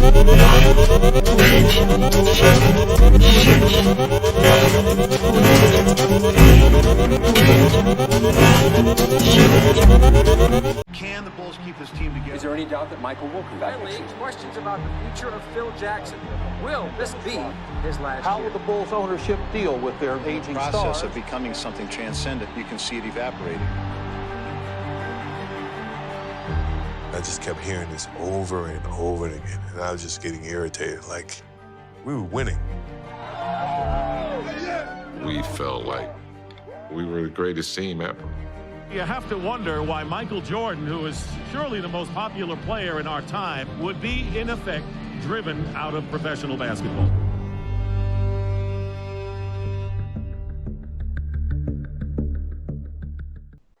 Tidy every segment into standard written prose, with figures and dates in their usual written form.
Can the Bulls keep this team together? Is there any doubt that Michael will come back? Questions about the future of Phil Jackson. Will this be his last How year? will the Bulls ownership deal with their aging The process stars? of becoming something transcendent, you can see it evaporating. I just kept hearing this over and over again, and I was just getting irritated. Like, we were winning. We felt like we were the greatest team ever. You have to wonder why Michael Jordan, who is surely the most popular player in our time, would be, in effect, driven out of professional basketball.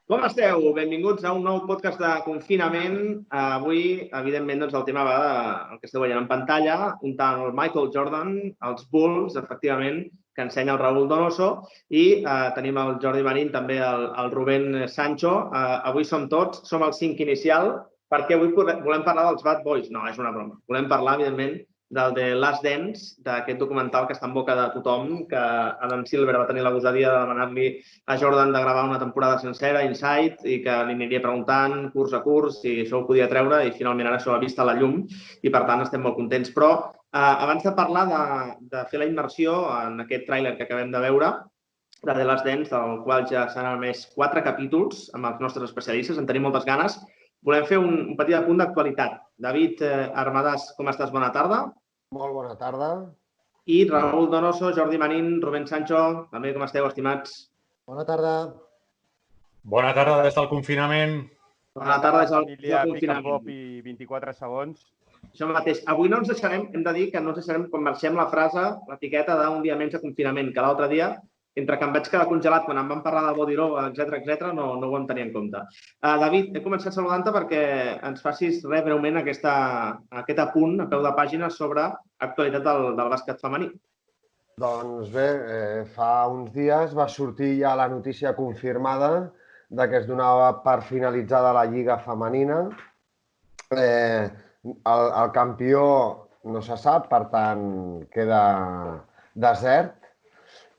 Com esteu? Benvinguts a un nou podcast de confinament. Avui, evidentment, doncs, el tema va del que esteu veient en pantalla, un tal Michael Jordan, els Bulls, efectivament, que ensenya el Raúl Donoso, i tenim el Jordi Marín, també el Rubén Sancho. Avui som tots, som el 5 inicial, perquè avui volem parlar dels Bad Boys. No, és una broma. Volem parlar, evidentment, del The Last Dance, d'aquest documental que està en boca de tothom, que Adam Silver va tenir la gosadia de demanar-li a Jordan de gravar una temporada sencera, Inside, i que li aniria preguntant curs a curs si això ho podia treure, i finalment ara això ha vist a la llum, i per tant estem molt contents. Però abans de parlar de fer la immersió en aquest tràiler que acabem de veure, de The Last Dance, del qual ja s'han emès 4 capítols amb els nostres especialistes, en tenim moltes ganes, volem fer un petit apunt d'actualitat. David Armadàs, com estàs? Bona tarda. Molt bona tarda. I Raúl Donoso, Jordi Marín, Rubén Sancho, també com esteu, estimats? Bona tarda. Bona tarda des del confinament. Bona tarda des del confinament. confinament. Pop i 24 segons. Això mateix. Avui no ens deixarem, hem de dir que no ens deixarem quan marxem la frase, l'etiqueta d'un dia menys de confinament, que l'altre dia, entre que em vaig quedar congelat quan em van parlar de Body Love, etc., no ho vam tenir en compte. David, he començat saludant-te perquè ens facis breument aquest apunt a peu de pàgina sobre actualitat del bàsquet femení. Doncs bé, fa uns dies va sortir ja la notícia confirmada que es donava per finalitzada la Lliga Femenina. El campió no se sap, per tant, queda desert.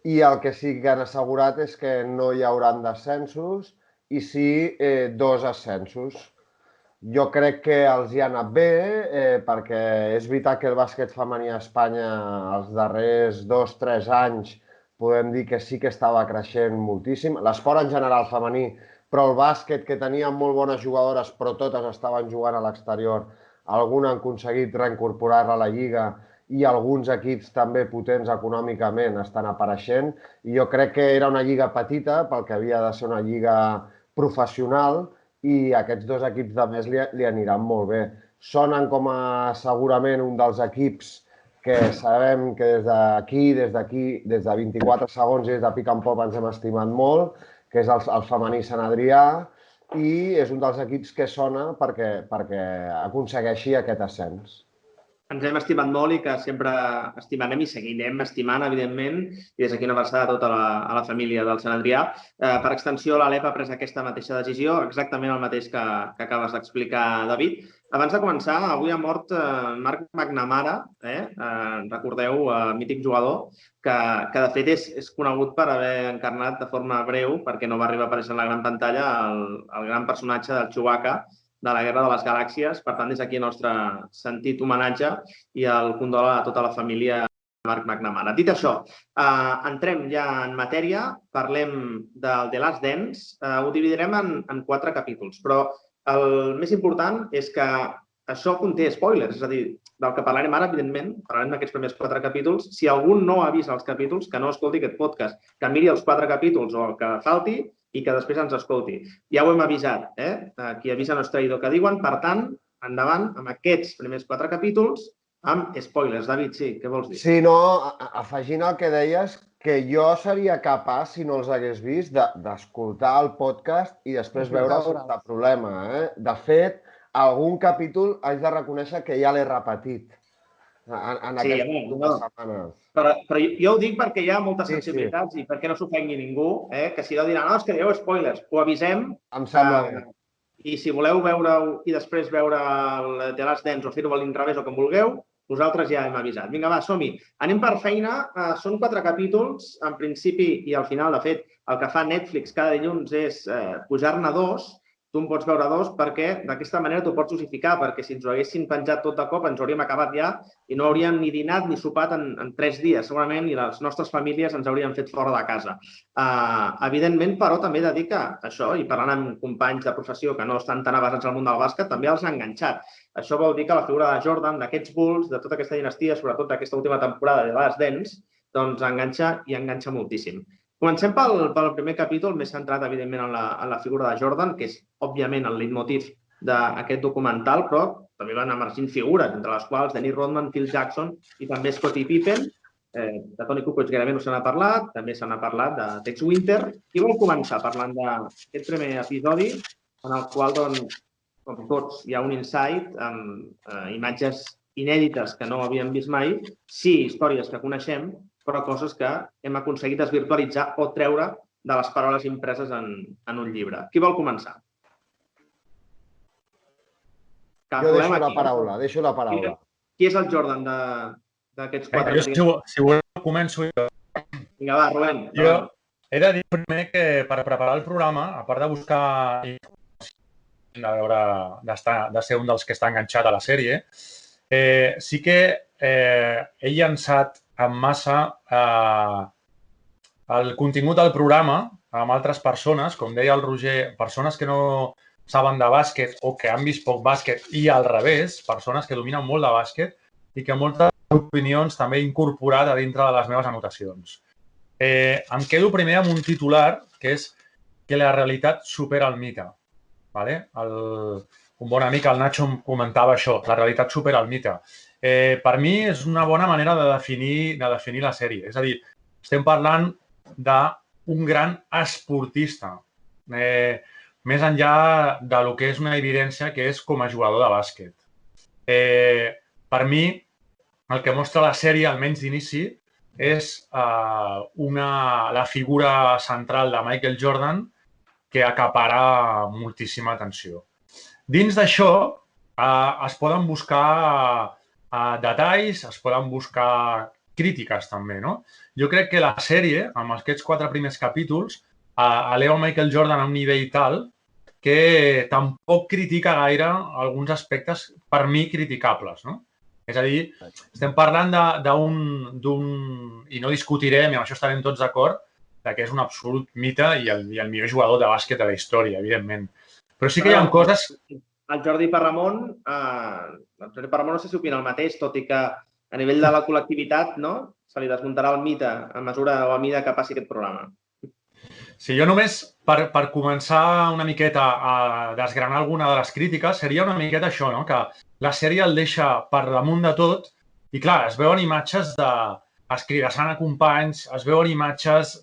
I el que sí que han assegurat és que no hi haurà descensos i sí 2 ascensos. Jo crec que els hi ha anat bé perquè és veritat que el bàsquet femení a Espanya els darrers 2-3 anys podem dir que sí que estava creixent moltíssim. L'esport en general femení, però el bàsquet, que tenia molt bones jugadores però totes estaven jugant a l'exterior, algunes han aconseguit reincorporar-la a la Lliga i alguns equips també potents econòmicament estan apareixent. I jo crec que era una lliga petita pel que havia de ser una lliga professional i aquests 2 equips de més li aniran molt bé. Sonen com a segurament un dels equips que sabem que des de 24 segons i des de Pick and Pop ens hem estimat molt, que és el femení Sant Adrià, i és un dels equips que sona perquè aconsegueixi aquest ascens. Ens hem estimat molt i que sempre estimarem i seguirem estimant, evidentment, i des d'aquí una abraçada a la família del Sant Adrià. Per extensió, l'Alep ha pres aquesta mateixa decisió, exactament el mateix que acabes d'explicar, David. Abans de començar, avui ha mort Mark McNamara, recordeu, mític jugador, que de fet és conegut per haver encarnat de forma breu, perquè no va arribar a aparèixer en la gran pantalla, el gran personatge del Chewbacca, de la Guerra de les Galàxies. Per tant, des d'aquí el nostre sentit homenatge i el condol a tota la família de Mark McNamara. Dit això, entrem ja en matèria, parlem del The Last Dance. Ho dividirem en 4 capítols, però el més important és que això conté spoilers, és a dir, del que parlarem ara, evidentment, parlarem d'aquests primers 4 capítols. Si algú no ha vist els capítols, que no escolti aquest podcast, que miri els 4 capítols o el que falti, i que després ens escolti. Ja ho hem avisat, qui avisa no és traïdor, que diuen. Per tant, endavant amb aquests primers 4 capítols amb spoilers. David, sí, què vols dir? Sí, no, afegint el que deies, que jo seria capaç, si no els hagués vist, d'escoltar el podcast i després veure sense problema. De fet, algun capítol haig de reconèixer que ja l'he repetit en aquestes 2 setmanes. Però jo ho dic perquè hi ha moltes sensibilitats i perquè no s'ofengui ningú, que si no diran, no, és que dieu spoilers, ho avisem. Em sembla bé. I si voleu veure-ho i després veure el The Last Dance o fer-ho a l'inrevés o com vulgueu, Vosaltres ja hem avisat. Vinga, va, som-hi. Anem per feina. Són 4 capítols, en principi, i al final, de fet, el que fa Netflix cada dilluns és pujar-ne 2. Tu en pots veure 2 perquè d'aquesta manera t'ho pots justificar, perquè si ens ho haguessin penjat tot de cop ens hauríem acabat ja i no hauríem ni dinat ni sopat en 3 dies, segurament, i les nostres famílies ens haurien fet fora de casa. Evidentment, però, també he de dir que això, i parlant amb companys de professió que no estan tan avasats al món del bàsquet, també els ha enganxat. Això vol dir que la figura de Jordan, d'aquests Bulls, de tota aquesta dinastia, sobretot d'aquesta última temporada de Last Dance, doncs enganxa i enganxa moltíssim. Comencem pel primer capítol, més centrat, evidentment, en la figura de Jordan, que és, òbviament, el leitmotiv d'aquest documental, però també van emergint figures, entre les quals Dennis Rodman, Phil Jackson i també Scottie Pippen. De Tony Kukoc gairebé no se n'ha parlat, també se n'ha parlat de Tex Winter. I vol començar parlant d'aquest primer episodi, en el qual, doncs, com tots, hi ha un insight amb imatges inèdites que no havíem vist mai, sí històries que coneixem, però coses que hem aconseguit desvirtualitzar o treure de les paraules impreses en un llibre. Qui vol començar? Jo deixo la paraula. Qui és el Jordan d'aquests 4? Si voleu, començo jo. Vinga, va, Rubén. Jo he de dir primer que per preparar el programa, a part de buscar de ser un dels que està enganxat a la sèrie, sí que he llançat en massa el contingut del programa amb altres persones, com deia el Roger, persones que no saben de bàsquet o que han vist poc bàsquet i al revés, persones que dominen molt de bàsquet i que moltes opinions també he incorporat a dintre de les meves anotacions. Em quedo primer amb un titular que és que la realitat supera el mite. Un bon amic, el Nacho, em comentava això, la realitat supera el mite. Per mi és una bona manera de definir la sèrie. És a dir, estem parlant d'un gran esportista, més enllà del que és una evidència que és com a jugador de bàsquet. Per mi, el que mostra la sèrie, almenys d'inici, és la figura central de Michael Jordan que acapara moltíssima atenció. Dins d'això es poden buscar detalls, es poden buscar crítiques també, no? Jo crec que la sèrie, amb aquests 4 primers capítols, eleva Michael Jordan a un nivell tal que tampoc critica gaire alguns aspectes, per mi, criticables, no? És a dir, estem parlant d'un, i no discutirem, i amb això estarem tots d'acord, que és un absolut mite i el millor jugador de bàsquet de la història, evidentment. Però sí que hi ha coses... El Jordi Parramon no sé si opina el mateix, tot i que a nivell de la col·lectivitat se li desmuntarà el mite a mesura o a mida que passi aquest programa. Sí, jo només, per començar una miqueta a desgranar alguna de les crítiques, seria una miqueta això, que la sèrie el deixa per damunt de tot i, clar, es veuen imatges escridassant a companys, es veuen imatges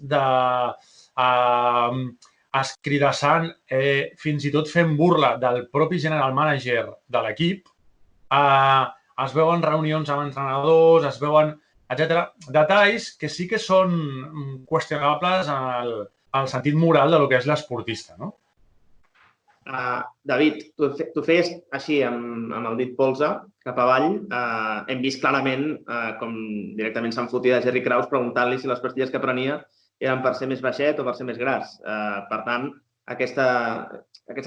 escridassant, fins i tot fent burla del propi general manager de l'equip, es veuen reunions amb entrenadors, es veuen, etc. Detalls que sí que són qüestionables en el sentit moral del que és l'esportista, no? David, tu feies així amb el dit polze cap avall. Hem vist clarament com directament se'n fotia de Jerry Krause preguntant-li si les pastilles que prenia eren per ser més baixet o per ser més gras. Per tant, aquesta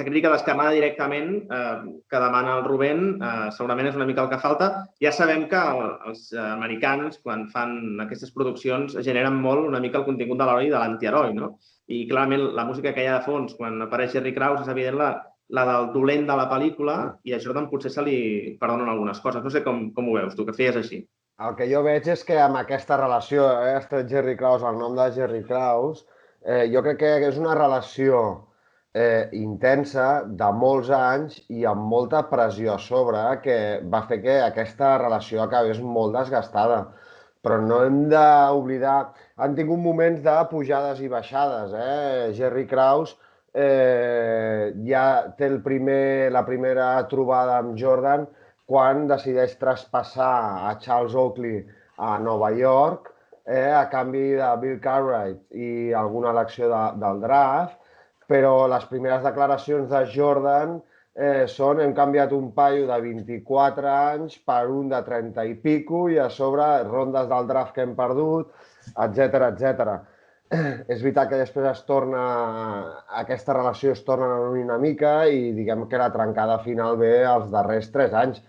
crítica descarnada directament que demana el Rubén segurament és una mica el que falta. Ja sabem que els americans, quan fan aquestes produccions, generen molt una mica el contingut de l'heroi i de l'antiheroi, no? I clarament la música que hi ha de fons quan apareix Jerry Krause és evident la del dolent de la pel·lícula i a Jordan potser se li perdonen algunes coses. No sé com ho veus, tu, que feies així. El que jo veig és que amb aquesta relació, Jerry Krause, el nom de Jerry Krause, jo crec que és una relació intensa de molts anys i amb molta pressió a sobre que va fer que aquesta relació acabés molt desgastada. Però no hem d'oblidar, han tingut moments de pujades i baixades. Jerry Krause ja té la primera trobada amb Jordan quan decideix traspassar a Charles Oakley a Nova York a canvi de Bill Cartwright i alguna elecció del draft, però les primeres declaracions de Jordan hem canviat un paio de 24 anys per un de 30 i pico i a sobre rondes del draft que hem perdut, etc. És veritat que després aquesta relació es torna a unir una mica i diguem que la trencada final ve els darrers 3 anys.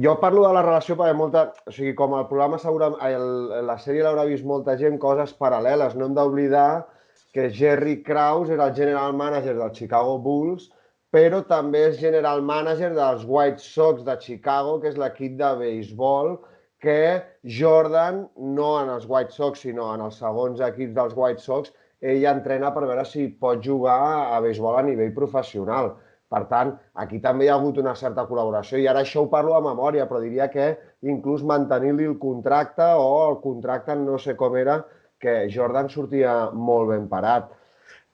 Jo parlo de la relació perquè com el programa la sèrie l'haurà vist molta gent, coses paral·leles. No hem d'oblidar que Jerry Krause era el general manager dels Chicago Bulls, però també és general manager dels White Sox de Chicago, que és l'equip de béisbol que Jordan, no en els White Sox, sinó en els segons equips dels White Sox, ell entrena per veure si pot jugar a béisbol a nivell professional. Per tant, aquí també hi ha hagut una certa col·laboració i ara això ho parlo a memòria, però diria que inclús mantenir-li el contracte o el contracte no sé com era, que Jordan sortia molt ben parat.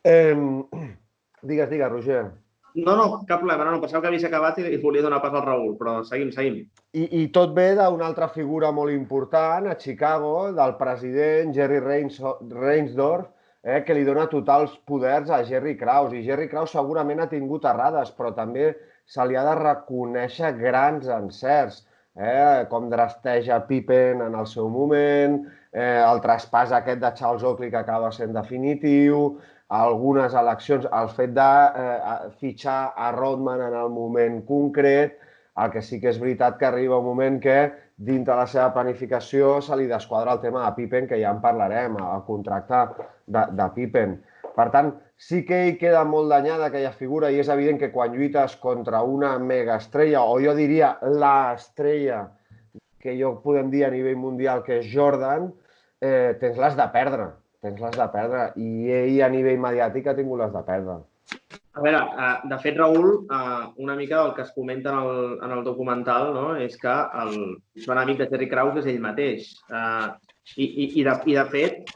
Digues, Roger. No, cap problema. No, pensava que havies acabat i volia donar pas al Raül, però seguim. I tot ve d'una altra figura molt important a Chicago, del president Jerry Reinsdorf, que li dona totals poders a Jerry Krause. I Jerry Krause segurament ha tingut errades, però també se li ha de reconèixer grans encerts, com drasteja Pippen en el seu moment, el traspàs aquest de Charles Oakley que acaba sent definitiu, algunes eleccions, el fet de fitxar a Rodman en el moment concret, el que sí que és veritat que arriba un moment que dintre la seva planificació se li desquadra el tema de Pippen, que ja en parlarem, el contracte de Pippen. Per tant, sí que hi queda molt danyada aquella figura i és evident que quan lluites contra una megaestrella, o jo diria l'estrella que podem dir a nivell mundial que és Jordan, tens les de perdre. I ell a nivell mediàtic ha tingut les de perdre. A veure, de fet, Raül, una mica del que es comenta en el documental és que el bon amic de Jerry Krause és ell mateix. I de fet,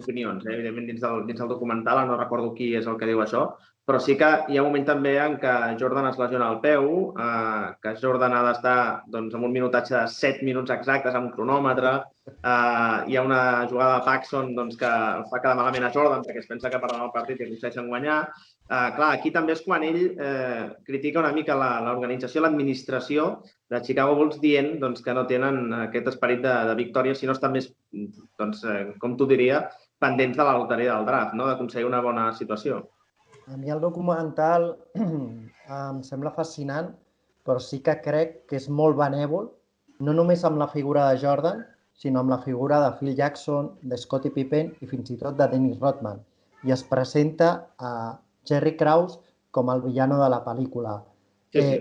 opinions, evidentment, dins del documental, no recordo qui és el que diu això, però sí que hi ha un moment també en què Jordan es lesiona el peu, que Jordan ha d'estar en un minutatge de 7 minuts exactes amb un cronòmetre. Hi ha una jugada de Paxson que fa quedar malament a Jordan perquè es pensa que perdran el partit i aconsegueixen guanyar. Clar, aquí també és quan ell critica una mica l'organització, l'administració de Chicago Bulls dient que no tenen aquest esperit de victòria, sinó estan més, com tu diria, pendents de la loteria del draft, d'aconseguir una bona situació. A mi el documental em sembla fascinant, però sí que crec que és molt benèvol, no només amb la figura de Jordan, sinó amb la figura de Phil Jackson, de Scottie Pippen i fins i tot de Dennis Rodman. I es presenta a Jerry Krause com el villano de la pel·lícula.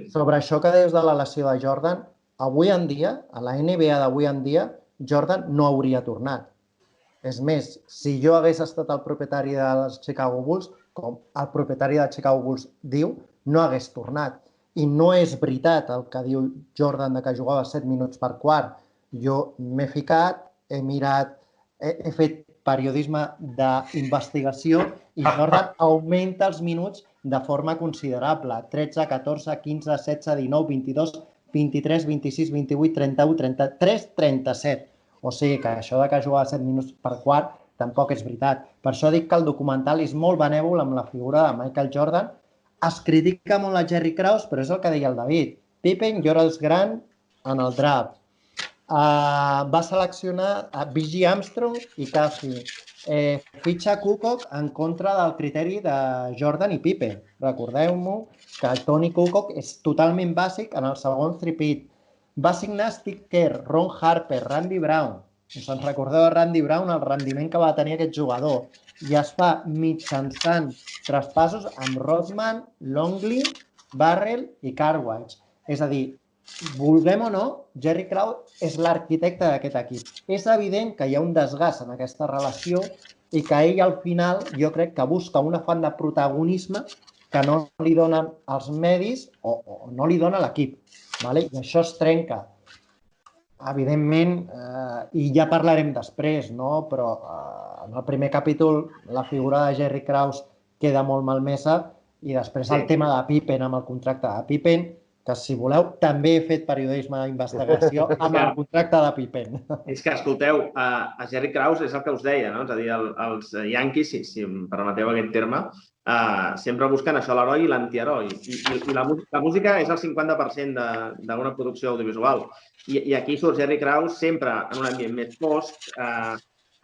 Sobre això que deus de la lesió de Jordan, avui en dia, a la NBA d'avui en dia, Jordan no hauria tornat. És més, si jo hagués estat el propietari dels Chicago Bulls, com el propietari de Chicago Bulls diu, no hagués tornat. I no és veritat el que diu Jordan de que jugava 7 minuts per quart. Jo m'he ficat, he mirat, he fet periodisme d'investigació i Jordan augmenta els minuts de forma considerable. 13, 14, 15, 16, 19, 22, 23, 26, 28, 31, 33, 37. O sigui que això de que jugava 7 minuts per quart tampoc és veritat. Per això dic que el documental és molt benèvol amb la figura de Michael Jordan. Es critica molt a Jerry Krause, però és el que deia el David. Pippen ja era el gran en el draft. Va seleccionar B.J. Armstrong i Cassie. Fitxa Kukoc en contra del criteri de Jordan i Pippen. Recordeu-m'ho que Tony Kukoc és totalment bàsic en el segon three-peat. Va signar Steve Kerr, Ron Harper, Randy Brown. Us en recordeu de Randy Brown, el rendiment que va tenir aquest jugador. I es fa mitjançant traspassos amb Rodman, Longley, Burrell i Cartwright. És a dir, vulguem o no, Jerry Krause és l'arquitecte d'aquest equip. És evident que hi ha un desgast en aquesta relació i que ell al final jo crec que busca un afany de protagonisme que no li donen els medis o no li dona l'equip. I això es trenca. Evidentment, i ja parlarem després, però en el primer capítol la figura de Jerry Krause queda molt malmesa i després el tema de Pippen amb el contracte de Pippen, que si voleu també he fet periodisme d'investigació amb el contracte de Pippen. És que, escolteu, a Jerry Krause és el que us deia, no? És a dir, els Yankees, si em permeteu aquest terme, sempre busquen això, l'heroi i l'antiheroi. I la música és el 50% d'una producció audiovisual. I aquí surt Jerry Krause sempre en un ambient més fosc,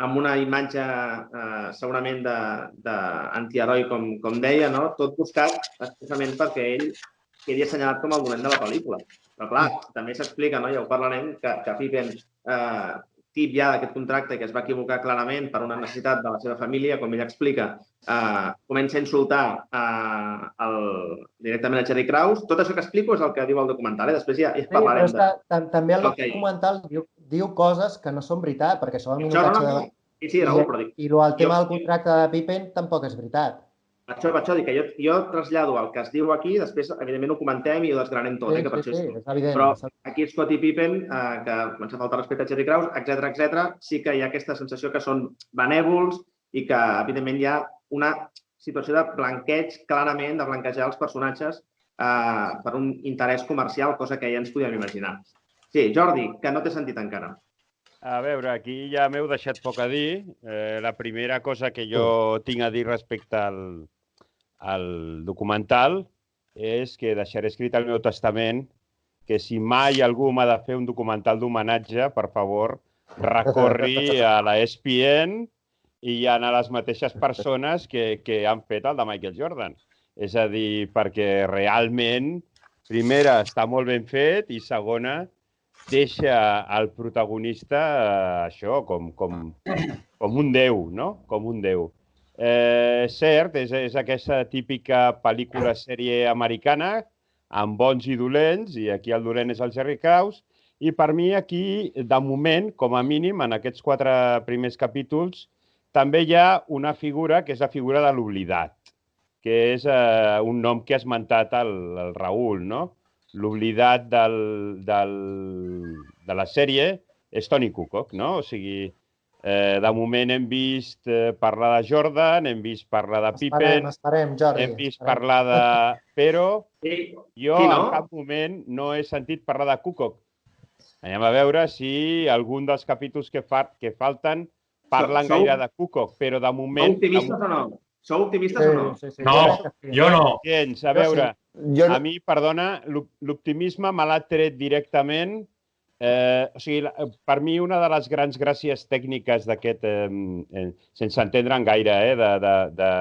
amb una imatge segurament d'antiheroi, com deia, no? Tot buscat especialment perquè ell quedi assenyalat com el dolent de la pel·lícula. Però clar, també s'explica, no? Ja ho parlarem, que Pippen, tip ja d'aquest contracte, que es va equivocar clarament per una necessitat de la seva família, com ell explica, comença a insultar directament a Jerry Krause. Tot això que explico és el que diu el documental, després ja parlarem. També el documental diu coses que no són veritat, perquè això del minutatge de... Sí, Raül, però dic... I el tema del contracte de Pippen tampoc és veritat. Per això dic que jo trasllado el que es diu aquí, després, evidentment, ho comentem i ho desgranem tot, que per això és evident. Però aquí Scottie Pippen, que comença a faltar respecte a Jerry Krause, etc., sí que hi ha aquesta sensació que són benèvols i que, evidentment, hi ha una situació de blanqueig, clarament, de blanquejar els personatges per un interès comercial, cosa que ja ens podíem imaginar. Sí, Jordi, que no t'he sentit encara. A veure, aquí ja m'heu deixat poc a dir. La primera cosa que jo tinc a dir respecte al documental és que deixaré escrit al meu testament que si mai algú m'ha de fer un documental d'homenatge, per favor, recorri a la ESPN i hi ha les mateixes persones que han fet el de Michael Jordan. És a dir, perquè realment, primera, està molt ben fet i segona, deixa el protagonista això, com un déu, no? Com un déu. Cert, és aquesta típica pel·lícula-sèrie americana, amb bons i dolents, i aquí el dolent és el Jerry Krause, i per mi aquí, de moment, com a mínim, en aquests 4 primers capítols, també hi ha una figura que és la figura de l'oblidat, que és un nom que ha esmentat el Raül, no? L'oblidat de la sèrie és Tony Kukoc, no? O sigui, de moment hem vist parlar de Jordan, hem vist parlar de Pippen, hem vist parlar de... Però jo en cap moment no he sentit parlar de Kukoc. Anem a veure si algun dels capítols que falten parlen gaire de Kukoc, però de moment... Sou optimistes o no? Sou optimistes o no? No, jo no. Gens, a veure, a mi, perdona, l'optimisme me l'ha tret directament. O sigui, per mi una de les grans gràcies tècniques d'aquest, sense entendre'n gaire de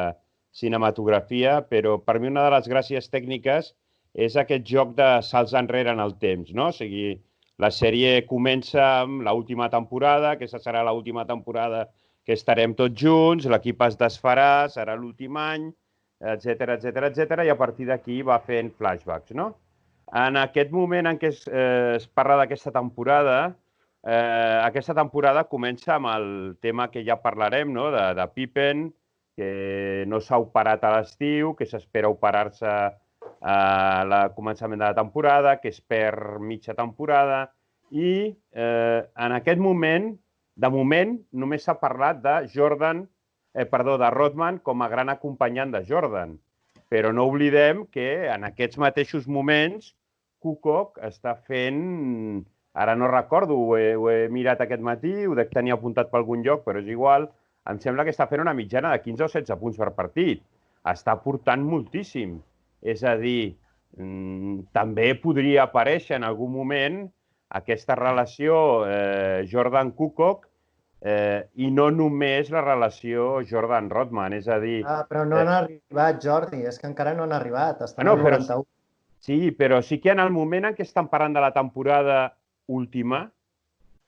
cinematografia, però per mi una de les gràcies tècniques és aquest joc de salts enrere en el temps, no? O sigui, la sèrie comença amb l'última temporada, aquesta serà l'última temporada que estarem tots junts, l'equip es desfarà, serà l'últim any, etc, i a partir d'aquí va fent flashbacks, no? En aquest moment en què es parla d'aquesta temporada comença amb el tema que ja parlarem, no? De Pippen, que no s'ha operat a l'estiu, que s'espera operar-se al començament de la temporada, que es perd mitja temporada, i en aquest moment, de moment, només s'ha parlat de Rodman com a gran acompanyant de Jordan. Però no oblidem que en aquests mateixos moments Kukoc està fent, ara no recordo, ho he mirat aquest matí, ho dec tenir apuntat per algun lloc, però és igual, em sembla que està fent una mitjana de 15 o 16 punts per partit. Està portant moltíssim. És a dir, també podria aparèixer en algun moment aquesta relació Jordan-Kukoc i no només la relació Jordan-Rodman, és a dir... Però no han arribat, Jordi, és que encara no han arribat, estan al 91. Sí, però sí que en el moment en què estan parlant de la temporada última,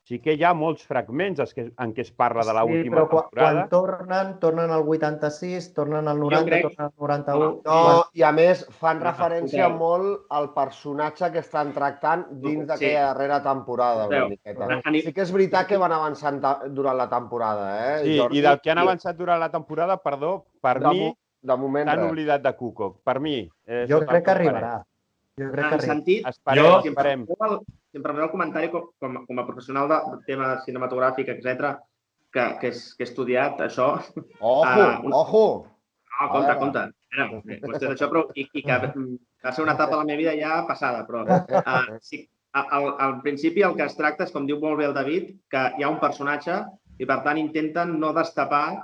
sí que hi ha molts fragments en què es parla de l'última temporada. Sí, però quan tornen al 86, tornen al 90, tornen al 91... No, i a més fan referència molt al personatge que estan tractant dins d'aquella darrera temporada. Sí que és veritat que van avançant durant la temporada, Sí, i del que han avançat durant la temporada, perdó, per mi s'han oblidat de Kukoc. Per mi. Jo crec que arribarà. En sentit, si em permeteu el comentari com a professional del tema cinematogràfic, etc., que he estudiat això... Ojo! Compte. Qüestió d'això, però i que Va ser una etapa de la meva vida ja passada, però sí, al principi el que es tracta és, com diu molt bé el David, que hi ha un personatge i, per tant, intenten no destapar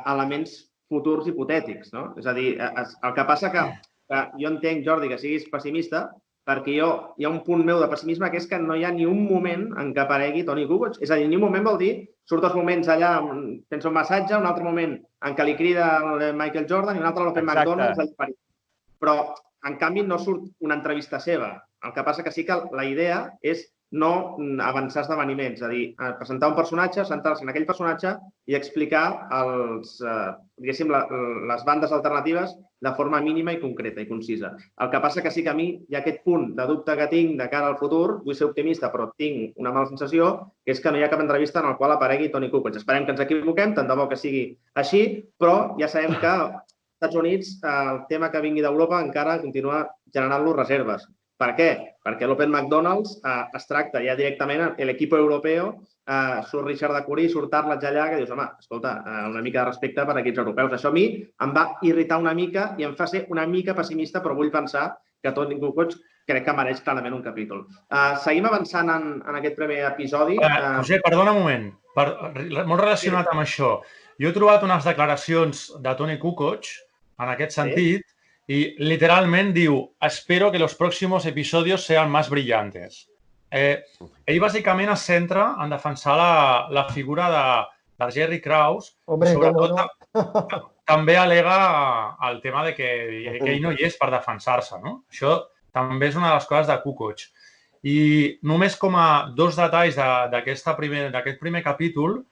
elements futurs hipotètics, no? És a dir, el que passa que jo entenc, Jordi, que siguis pessimista, perquè hi ha un punt meu de pessimisme que és que no hi ha ni un moment en què aparegui Toni Kukoc. És a dir, ni un moment vol dir, surt els moments allà, pensa un massatge, un altre moment en què li crida el Michael Jordan i un altre l'Open McDonald's allà a París. Però, en canvi, no surt una entrevista seva. El que passa que sí que la idea és no avançar esdeveniments, és a dir, presentar un personatge, centrar-se en aquell personatge i explicar les bandes alternatives de forma mínima i concreta i concisa. El que passa que sí que a mi hi ha aquest punt de dubte que tinc de cara al futur, vull ser optimista, però tinc una mala sensació, que és que no hi ha cap entrevista en la qual aparegui Toni Kukoc. Esperem que ens equivoquem, tant de bo que sigui així, però ja sabem que als Estats Units el tema que vingui d'Europa encara continua generant-los reserves. Per què? Perquè l'Open McDonald's es tracta ja directament, l'equip europeu, surt Richard de Curí, surt Tarlat allà, que dius, home, escolta, una mica de respecte per equips europeus. Això a mi em va irritar una mica i em fa ser una mica pessimista, però vull pensar que Toni Kukoc crec que mereix clarament un capítol. Seguim avançant en aquest primer episodi. Josep, perdona un moment. Molt relacionat amb això. Jo he trobat unes declaracions de Toni Kukoc en aquest sentit, y literalment diu, espero que los próximos episodios sean más brillantes. Ell bàsicament es centra en defensar la figura de Jerry Krause. Sobretot, també alega el tema de que ell no hi és per defensar-se, no? Això també és una de les coses de Kukoc. I només com a dos detalls d'aquest primer capítol,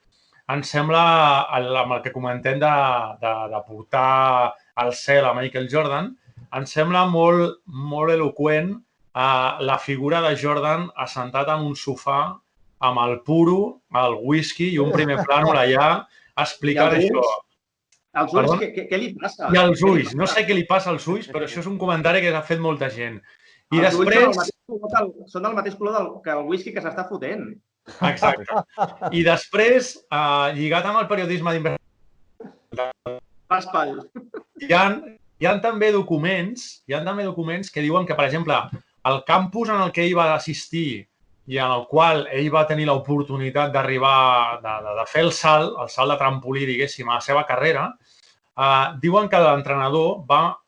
em sembla, amb el que comentem de portar al cel a Michael Jordan, em sembla molt eloqüent la figura de Jordan assentat en un sofà amb el puro, el whisky i un primer plànol allà explicant això. Els ulls, què li passa? I els ulls. No sé què li passa als ulls, però això és un comentari que ha fet molta gent. I després... Són del mateix color que el whisky que s'està fotent. Exacte. I després, lligat amb el periodisme d'investigació, hi ha també documents que diuen que, per exemple, el campus en el que ell va assistir i en el qual ell va tenir l'oportunitat d'arribar, de fer el salt de trampolí, diguéssim, a la seva carrera, diuen que l'entrenador va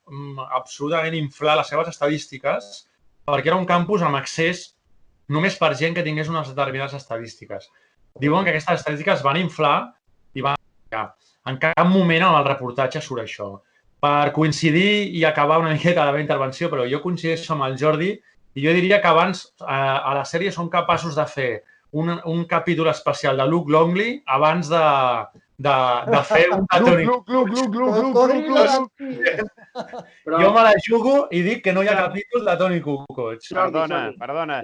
absolutament inflar les seves estadístiques perquè era un campus amb accés només per gent que tingués unes determinades estadístiques. Diuen que aquestes estadístiques van inflar i van canviar. En cap moment en el reportatge surt això. Per coincidir i acabar una miqueta la meva intervenció, però jo coincideixo amb el Jordi i jo diria que abans a la sèrie són capaços de fer un capítol especial de Luke Longley abans de fer un de Toni Kukoc. Jo me la jugo i dic que no hi ha capítol de Toni Kukoc. Perdona.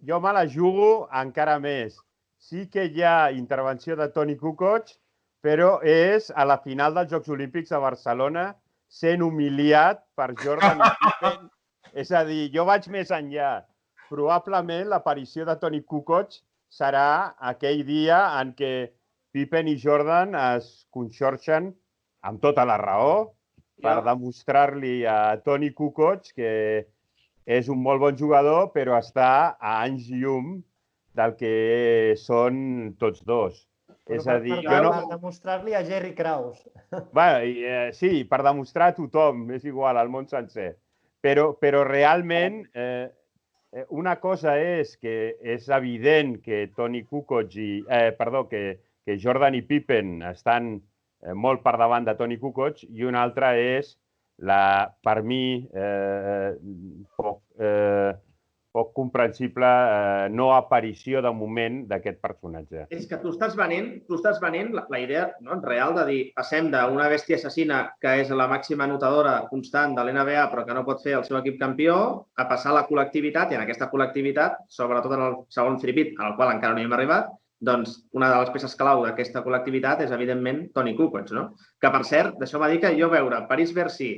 Jo me la jugo encara més. Sí que hi ha intervenció de Toni Kukoc, però és a la final dels Jocs Olímpics de Barcelona sent humiliat per Jordan i Pippen. És a dir, jo vaig més enllà. Probablement l'aparició de Toni Kukoc serà aquell dia en què Pippen i Jordan es conxorxen amb tota la raó per demostrar-li a Toni Kukoc que és un molt bon jugador, però està a anys llum del que són tots dos. És a dir, per demostrar-li a Jerry Krause. Sí, per demostrar a tothom, és igual, al món sencer. Però realment, una cosa és que és evident que Toni Kukoc que Jordan i Pippen estan molt per davant de Toni Kukoc i una altra és per mi, poc comprensible no aparició de moment d'aquest personatge. És que tu estàs venent la idea real de dir passem d'una bèstia assassina que és la màxima anotadora constant de l'NBA però que no pot fer el seu equip campió a passar a la col·lectivitat i en aquesta col·lectivitat, sobretot en el segon three-peat, al qual encara no hi hem arribat, doncs una de les peces clau d'aquesta col·lectivitat és evidentment Toni Kukoc, no? Que per cert, deixeu-me dir que jo veure París-Bercy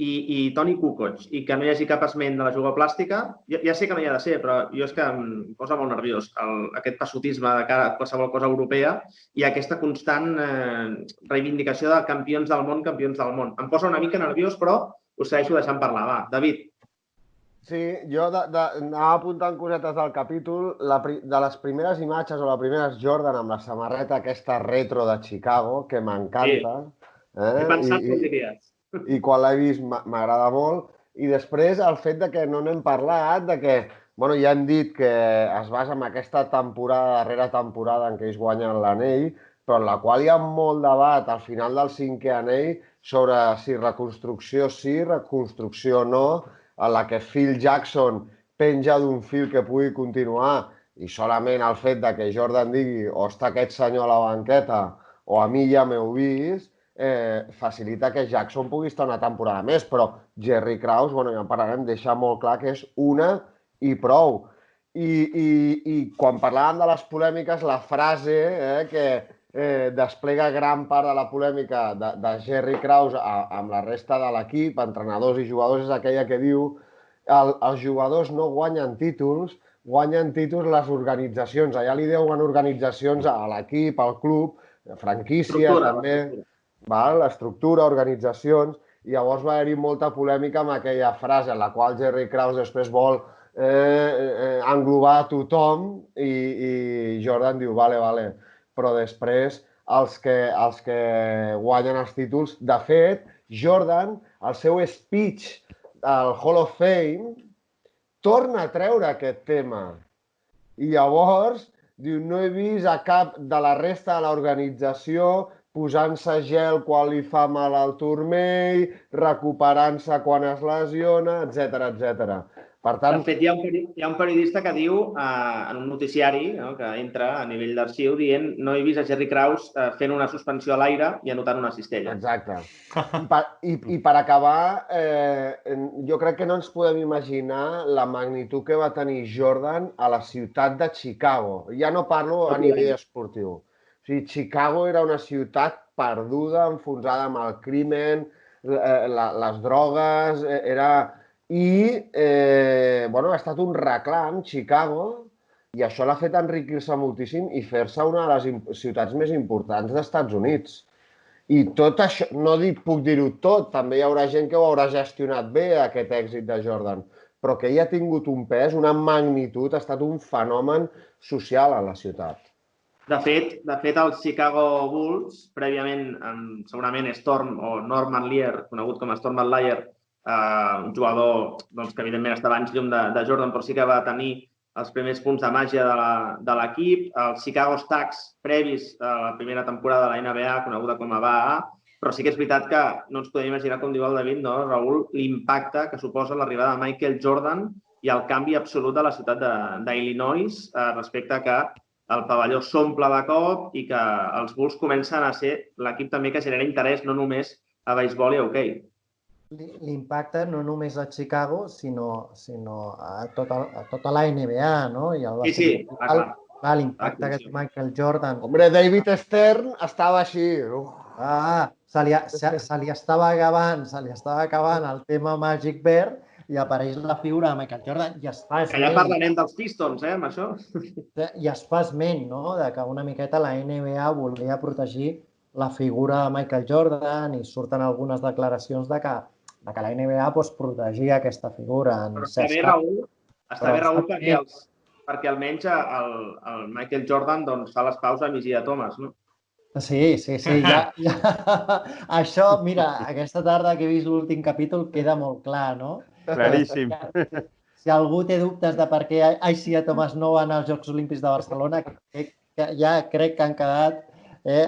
i Toni Kukoc i que no hi hagi cap esment de la jugoplàstica, ja sé que no hi ha de ser, però jo és que em posa molt nerviós aquest passotisme de cara a qualsevol cosa europea i aquesta constant reivindicació de campions del món. Em posa una mica nerviós, però us segueixo deixant parlar. Va, David. Sí, jo anava apuntant cosetes del capítol. De les primeres imatges o la primera és Jordan amb la samarreta aquesta retro de Chicago, que m'encanta. He pensat que ho diries. I quan l'he vist m'agrada molt. I després el fet de que no n'hem parlat, de que ja hem dit que es basa en aquesta temporada, darrera temporada en què ells guanyen l'anell, però en la qual hi ha molt debat al final del 5è anell sobre si reconstrucció sí, reconstrucció no, en la que Phil Jackson penja d'un fil que pugui continuar i solament el fet de que Jordan digui o està aquest senyor a la banqueta o a mi ja m'heu vist, facilita que Jackson pugui estar una temporada més, però Jerry Krause, ja en parlarem, deixa molt clar que és una i prou. I quan parlàvem de les polèmiques, la frase que desplega gran part de la polèmica de Jerry Krause amb la resta de l'equip, entrenadors i jugadors, és aquella que diu els jugadors no guanyen títols les organitzacions. Allà li deuen organitzacions a l'equip, al club, franquícies també, l'estructura, organitzacions, i llavors va haver-hi molta polèmica amb aquella frase en la qual Jerry Krause després vol englobar a tothom i Jordan diu, vale, però després els que guanyen els títols, de fet, Jordan, el seu speech al Hall of Fame, torna a treure aquest tema. I llavors diu, no he vist a cap de la resta de l'organització posant-se gel quan li fa mal al turmell, recuperant-se quan es lesiona, etc. Per tant... De fet, hi ha un periodista que diu en un noticiari, que entra a nivell d'arxiu, dient no he vist a Jerry Krause fent una suspensió a l'aire i anotant una cistella. Exacte. I per acabar, jo crec que no ens podem imaginar la magnitud que va tenir Jordan a la ciutat de Chicago. Ja no parlo a nivell esportiu. O sigui, Chicago era una ciutat perduda, enfonsada amb el crimen, les drogues, I ha estat un reclam, Chicago, i això l'ha fet enriquir-se moltíssim i fer-se una de les ciutats més importants dels Estats Units. I tot això, no puc dir-ho tot, també hi haurà gent que ho haurà gestionat bé, aquest èxit de Jordan, però que ell ha tingut un pes, una magnitud, ha estat un fenomen social a la ciutat. De fet, els Chicago Bulls, prèviament, segurament Storm o Norman Lear, conegut com a Storm Allaire, un jugador que evidentment estava anys llum de Jordan, però sí que va tenir els primers punts de màgia de l'equip. Els Chicago Stacks, previs a la primera temporada de la NBA, coneguda com a BAA, però sí que és veritat que no ens podem imaginar, com diu el David, no, Raül, l'impacte que suposa l'arribada de Michael Jordan i el canvi absolut de la ciutat d'Illinois respecte a que el pavelló s'omple de cop i que els Bulls comencen a ser l'equip també que genera interès no només a beisbol i a hoquei. L'impacte no només a Chicago, sinó a tota la NBA, no? Sí, clar. L'impacte que té Michael Jordan. Hombre, David Stern estava així. Se li estava acabant el tema Magic Bear i apareix la figura de Michael Jordan i es fa esment. Que ja parlarem dels Pistons, amb això. I es fa esment, no?, de que una miqueta la NBA volia protegir la figura de Michael Jordan i surten algunes declaracions de que la NBA protegia aquesta figura. Però està bé, Raül, perquè almenys el Michael Jordan fa les paus a Isaiah Thomas, no? Sí. Això, mira, aquesta tarda que he vist l'últim capítol queda molt clar, no? Claríssim. Si algú té dubtes de per què Isaiah Thomas no va anar als Jocs Olímpics de Barcelona, ja crec que han quedat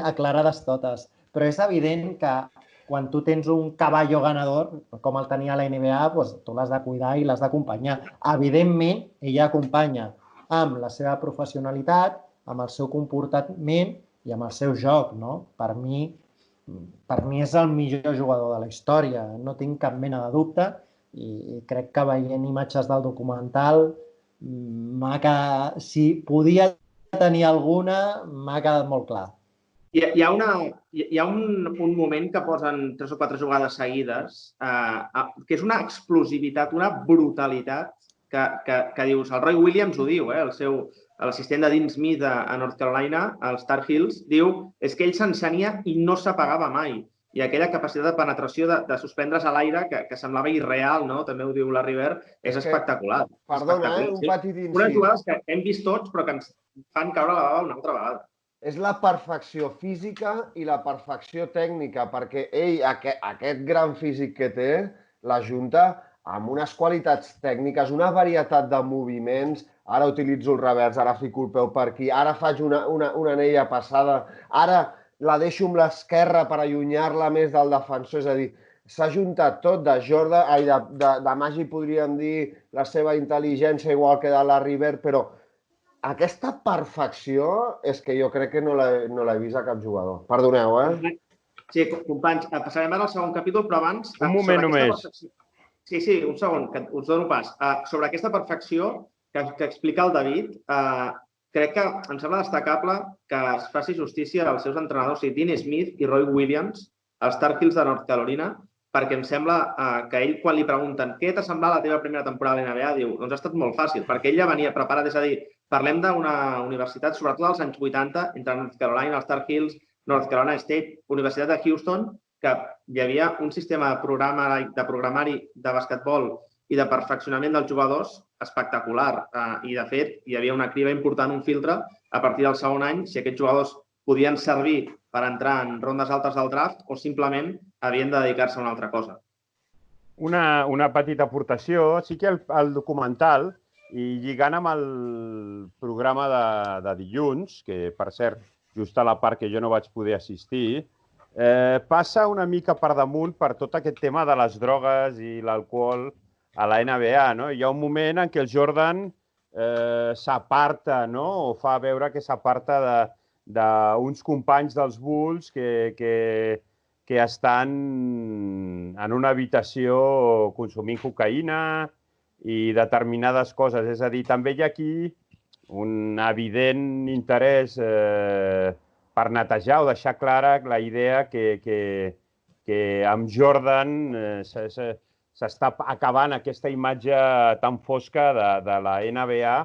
aclarades totes. Però és evident que quan tu tens un caballo ganador, com el tenia la NBA, tu l'has de cuidar i l'has d'acompanyar. Evidentment, ella acompanya amb la seva professionalitat, amb el seu comportament i amb el seu joc, no? Per mi és el millor jugador de la història, no tinc cap mena de dubte i crec que veient imatges del documental, si podia tenir alguna, m'ha quedat molt clar. Hi ha un moment que posen 3 o 4 jugades seguides, que és una explosivitat, una brutalitat, que dius, el Roy Williams ho diu, l'assistent de Dean Smith a North Carolina, als Tar Heels, diu és que ell s'encenia i no s'apagava mai. i aquella capacitat de penetració de suspendre's a l'aire que semblava irreal, no? També ho diu la River, és espectacular. Perdona, un petit incís. Unes jugades que hem vist tots però que ens fan caure la bava una altra vegada. És la perfecció física i la perfecció tècnica, perquè ell, aquest gran físic que té, la junta amb unes qualitats tècniques, una varietat de moviments, ara utilitzo el revers, ara fico el peu per aquí, ara faig una anella passada, ara la deixo amb l'esquerra per allunyar-la més del defensor, és a dir, s'ha juntat tot de Jordan, de Maggi podríem dir la seva intel·ligència igual que de la River, però aquesta perfecció és que jo crec que no l'he vist a cap jugador. Perdoneu, Sí, companys, passarem ara al segon capítol, però abans... Un moment només. Sí, un segon, que us dono pas. Sobre aquesta perfecció que explica el David, crec que em sembla destacable que es faci justícia als seus entrenadors, Dean Smith i Roy Williams, als Tar Heels de North Carolina, perquè em sembla que ell, quan li pregunten què t'ha semblat la teva primera temporada a l'NBA, diu, doncs ha estat molt fàcil, perquè ell ja venia preparat, és a dir, parlem d'una universitat, sobretot als anys 80, entre North Carolina, els Tar Heels, North Carolina State, Universitat de Houston, que hi havia un sistema de programari de basquetbol i de perfeccionament dels jugadors espectacular. I, de fet, hi havia una criba important, un filtre, a partir del segon any, si aquests jugadors podien servir per entrar en rondes altes del draft o simplement havien de dedicar-se a una altra cosa. Una petita aportació. Sí que el documental, i lligant amb el programa de dilluns, que, per cert, just a la part que jo no vaig poder assistir, passa una mica per damunt per tot aquest tema de les drogues i l'alcohol a la NBA. Hi ha un moment en què el Jordan s'aparta, o fa veure que s'aparta d'uns companys dels Bulls que estan en una habitació consumint cocaïna i determinades coses. És a dir, també hi ha aquí un evident interès per netejar o deixar clara la idea que amb Jordan s'està acabant aquesta imatge tan fosca de la NBA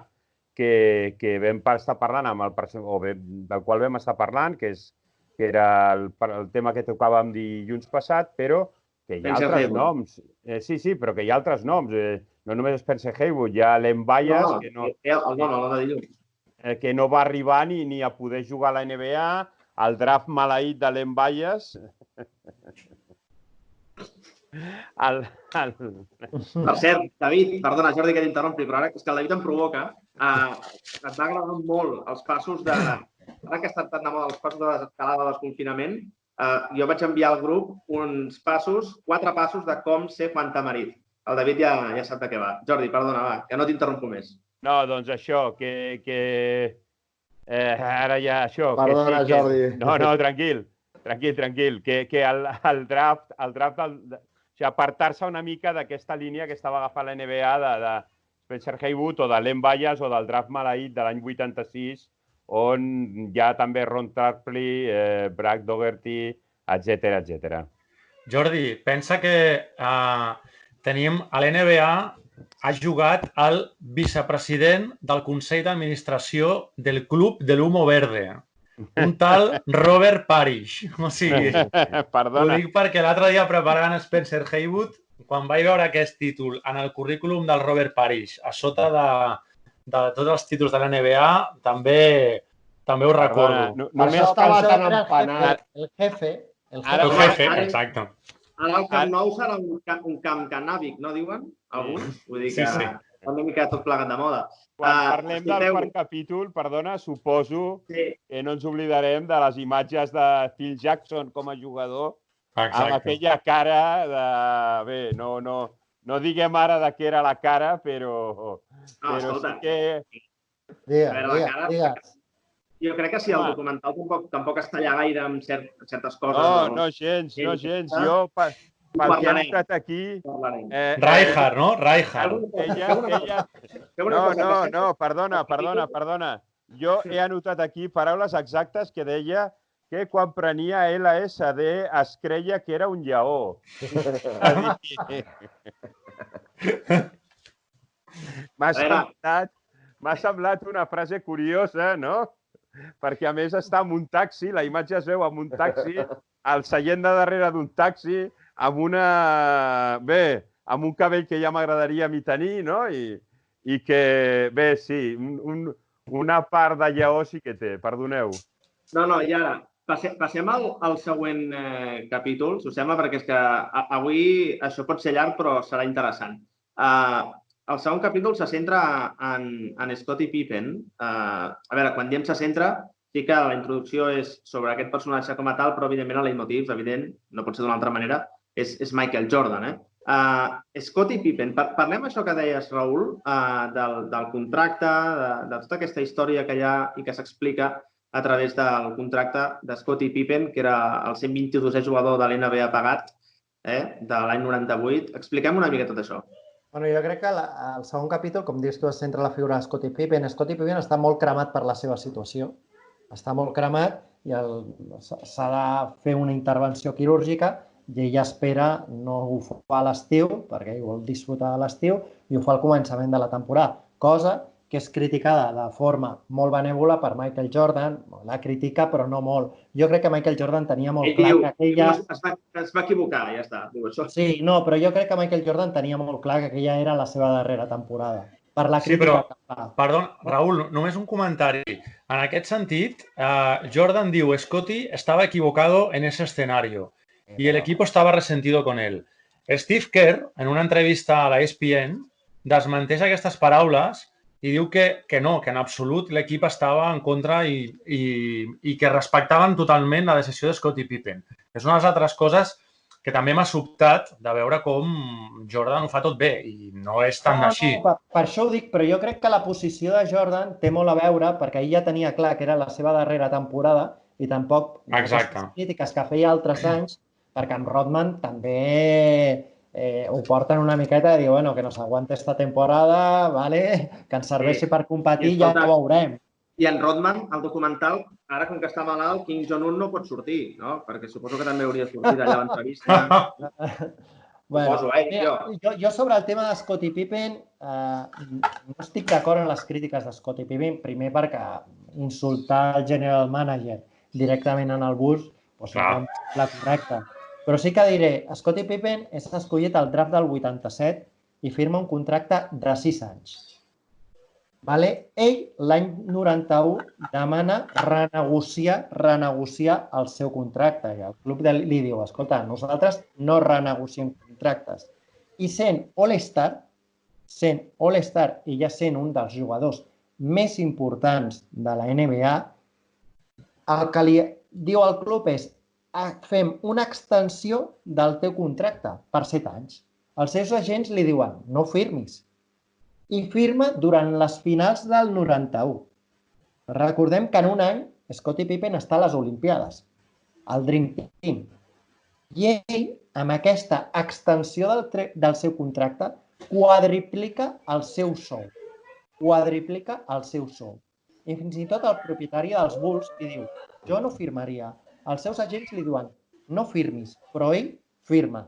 que vam estar parlant, del qual vam estar parlant, que era el tema que tocàvem dilluns passat, però que hi ha altres noms. Sí, però que hi ha altres noms. No només Spencer Haywood, hi ha Len Bias, que no va arribar ni a poder jugar a la NBA, el draft maleït de Len Bias. Per cert, David, perdona, Jordi, que t'interrompi, però ara és que el David em provoca. Et va agradar molt els passos de... Ara que ha estat tan de moda els passos de desescalada del desconfinament, jo vaig enviar al grup uns passos, 4 passos de com ser Juan Tamarit. El David ja sap de què va. Jordi, perdona, va, que no t'interrompo més. No, doncs això, que ara ja això... Perdona, Jordi. No, tranquil, que el draft, apartar-se una mica d'aquesta línia que estava agafant la NBA de Spencer Haywood o de Len Bias o del draft maleït de l'any 86, on hi ha també Ron Tarpley, Brad Dougherty, etc. Jordi, pensa que tenim a l'NBA ha jugat el vicepresident del Consell d'Administració del Club de l'Humo Verde, un tal Robert Parrish. O sigui, ho dic perquè l'altre dia preparant Spencer Haywood, quan vaig veure aquest títol en el currículum del Robert Parrish, a sota de tots els títols de la NBA, també ho recordo. Això estava tan empanat. El jefe, exacte. Ara el Camp Nou serà un camp canàbic, no diuen? Alguns? Vull dir que una mica tot plegat de moda. Quan parlem del quart capítol, perdona, suposo que no ens oblidarem de les imatges de Phil Jackson com a jugador, amb aquella cara de... Bé, no diguem ara de què era la cara, però sí que... Digues. Jo crec que si el documental tampoc es talla gaire amb certes coses. No, gens. Jo, pel que he notat aquí... Rijkaard, no? Rijkaard. No, perdona. Jo he anotat aquí paraules exactes que deia que quan prenia LSD es creia que era un lleó. M'ha semblat una frase curiosa, no? perquè a més està en un taxi, la imatge es veu en un taxi, al seient de darrere d'un taxi, amb un cabell que ja m'agradaria a mi tenir, no? I que, bé, sí, una part de lleó sí que té, perdoneu. No, i ara, passem al següent capítol, si us sembla, perquè és que avui això pot ser llarg, però serà interessant. El segon capítol se centra en Scottie Pippen. A veure, quan diem se centra, sí que la introducció és sobre aquest personatge com a tal, però evidentment el leitmotiv, evident, no pot ser d'una altra manera, és Michael Jordan. Scottie Pippen, parlem això que deies, Raül, del contracte, de tota aquesta història que hi ha i que s'explica a través del contracte de Scottie Pippen, que era el 122è jugador de l'NBA pagat de l'any 98. Expliquem una mica tot això. Bueno, jo crec que el segon capítol, com dius tu, es centra la figura de Scottie Pippen. Scottie Pippen està molt cremat per la seva situació. Està molt cremat i s'ha de fer una intervenció quirúrgica i ell espera, no ho fa a l'estiu, perquè ell vol disfrutar de l'estiu, i ho fa al començament de la temporada, cosa que és criticada de forma molt benèvola per Michael Jordan. La critica, però no molt. Jo crec que Michael Jordan tenia molt clar que aquella... Es va equivocar, ja està. Sí, no, però jo crec que Michael Jordan tenia molt clar que aquella era la seva darrera temporada. Per la crítica que fa. Perdó, Raül, només un comentari. En aquest sentit, Jordan diu, Scottie estaba equivocado en ese escenario y el equipo estaba resentido con él. Steve Kerr, en una entrevista a la ESPN, desmenteix aquestes paraules i diu que no, que en absolut l'equip estava en contra i que respectaven totalment la decisió de Scottie Pippen. És una de les altres coses que també m'ha sobtat de veure com Jordan ho fa tot bé i no és tan així. Per això ho dic, però jo crec que la posició de Jordan té molt a veure perquè ell ja tenia clar que era la seva darrera temporada i tampoc les crítiques que feia altres anys, perquè en Rodman també ho porten una miqueta de dir, bueno, que nos aguante esta temporada, vale? Que ens serveixi per competir i ja ho veurem. I en Rodman, el documental, ara com que està malalt, Kim Jong-un no pot sortir, no? Perquè suposo que també hauria de sortir d'allà a l'entrevista. Jo sobre el tema de Scottie Pippen no estic d'acord en les crítiques de Scottie Pippen, primer perquè insultar el general manager directament en el bus no és la correcta. Però sí que diré, Scottie Pippen és escollit al draft del 87 i firma un contracte de 6 anys. Ell, l'any 91, demana renegociar el seu contracte. I el club li diu, escolta, nosaltres no renegociem contractes. I sent All-Star i ja sent un dels jugadors més importants de la NBA, el que li diu al club és fem una extensió del teu contracte per 7 anys. Els seus agents li diuen, no firmis. I firma durant les finals del 91. Recordem que en un any Scottie Pippen està a les Olimpiades, al Dream Team. I ell, amb aquesta extensió del seu contracte, quadriplica el seu sou. I fins i tot el propietari dels Bulls li diu, jo no firmaria. Els seus agents li diuen, no firmis, però ell firma.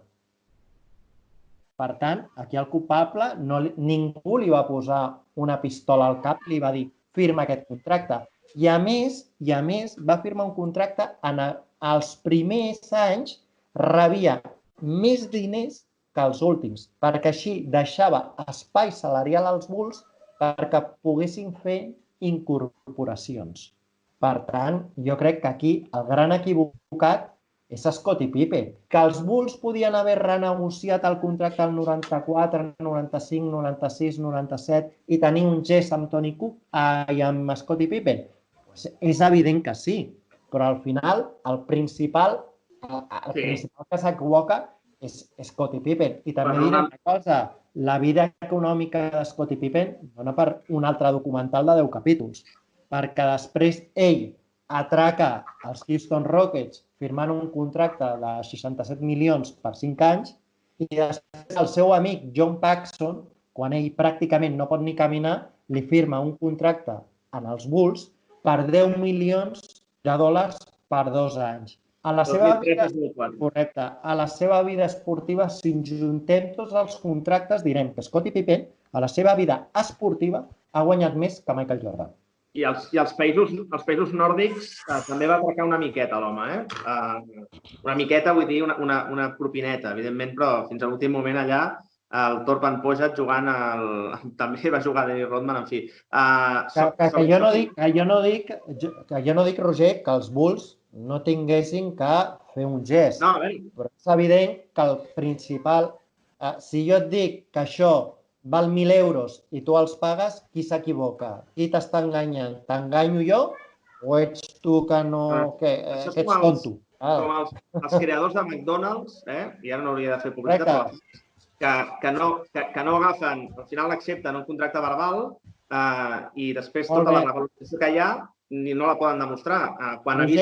Per tant, aquí el culpable, ningú li va posar una pistola al cap i li va dir, firma aquest contracte. I a més, va firmar un contracte en els primers anys rebia més diners que els últims, perquè així deixava espai salarial als Bulls perquè poguessin fer incorporacions. Per tant, jo crec que aquí el gran equivocat és Scottie Pippen, que els Bulls podien haver renegociat el contracte al 94, 95, 96, 97 i tenir un gest amb Tony Cook i amb Scottie Pippen. És evident que sí, però al final el principal que s'equivoca és Scottie Pippen. I també diré una cosa, la vida econòmica de Scottie Pippen dona per un altre documental de 10 capítols, perquè després ell atraca els Houston Rockets firmant un contracte de 67 milions per 5 anys i després el seu amic John Paxson, quan ell pràcticament no pot ni caminar, li firma un contracte en els Bulls per 10 milions de dòlars per 2 anys. A la seva vida esportiva, si juntem tots els contractes, direm que Scottie Pippen, a la seva vida esportiva, ha guanyat més que Michael Jordan. I els països nòrdics també va atracar una miqueta, l'home, una miqueta, vull dir, una propineta, evidentment, però fins a l'últim moment allà el Torpan Pojat jugant també va jugar Dennis Rodman, en fi. Que jo no dic, Roger, que els Bulls no tinguessin que fer un gest. No, a veure. Però és evident que el principal... Si jo et dic que això val 1.000 euros i tu els pagues, qui s'equivoca? Qui t'està enganyant? T'enganyo jo o ets tu que no... que ets tonto? Com els creadors de McDonald's, i ara no hauria de fer publicitat, però que no agafen, al final accepten un contracte verbal i després tota la revalutació que hi ha no la poden demostrar. Quan els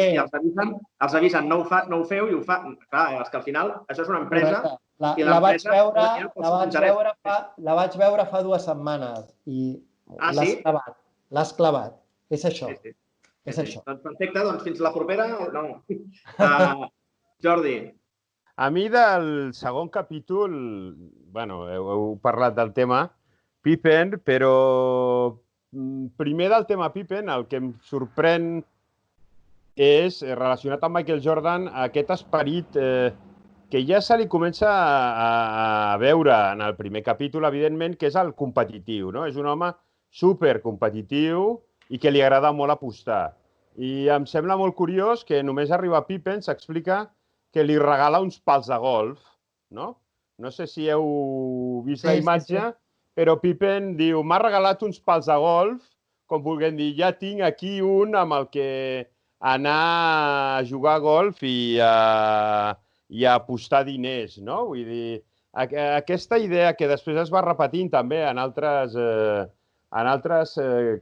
avisen no ho feu i ho fa... Clar, és que al final això és una empresa... La vaig veure fa 2 setmanes i l'has clavat. És això. És això. Doncs perfecte, doncs fins la propera. Jordi. A mi del segon capítol, bueno, heu parlat del tema Pippen, però primer del tema Pippen el que em sorprèn és, relacionat amb Michael Jordan, aquest esperit que ja se li comença a veure en el primer capítol, evidentment, que és el competitiu, no? És un home supercompetitiu i que li agrada molt apostar. I em sembla molt curiós que només arriba Pippen, s'explica que li regala uns pals de golf, no? No sé si heu vist la imatge, però Pippen diu, m'ha regalat uns pals de golf, com vulguem dir, ja tinc aquí un amb el que anar a jugar a golf i a apostar diners, no? Vull dir, aquesta idea que després es va repetint també en altres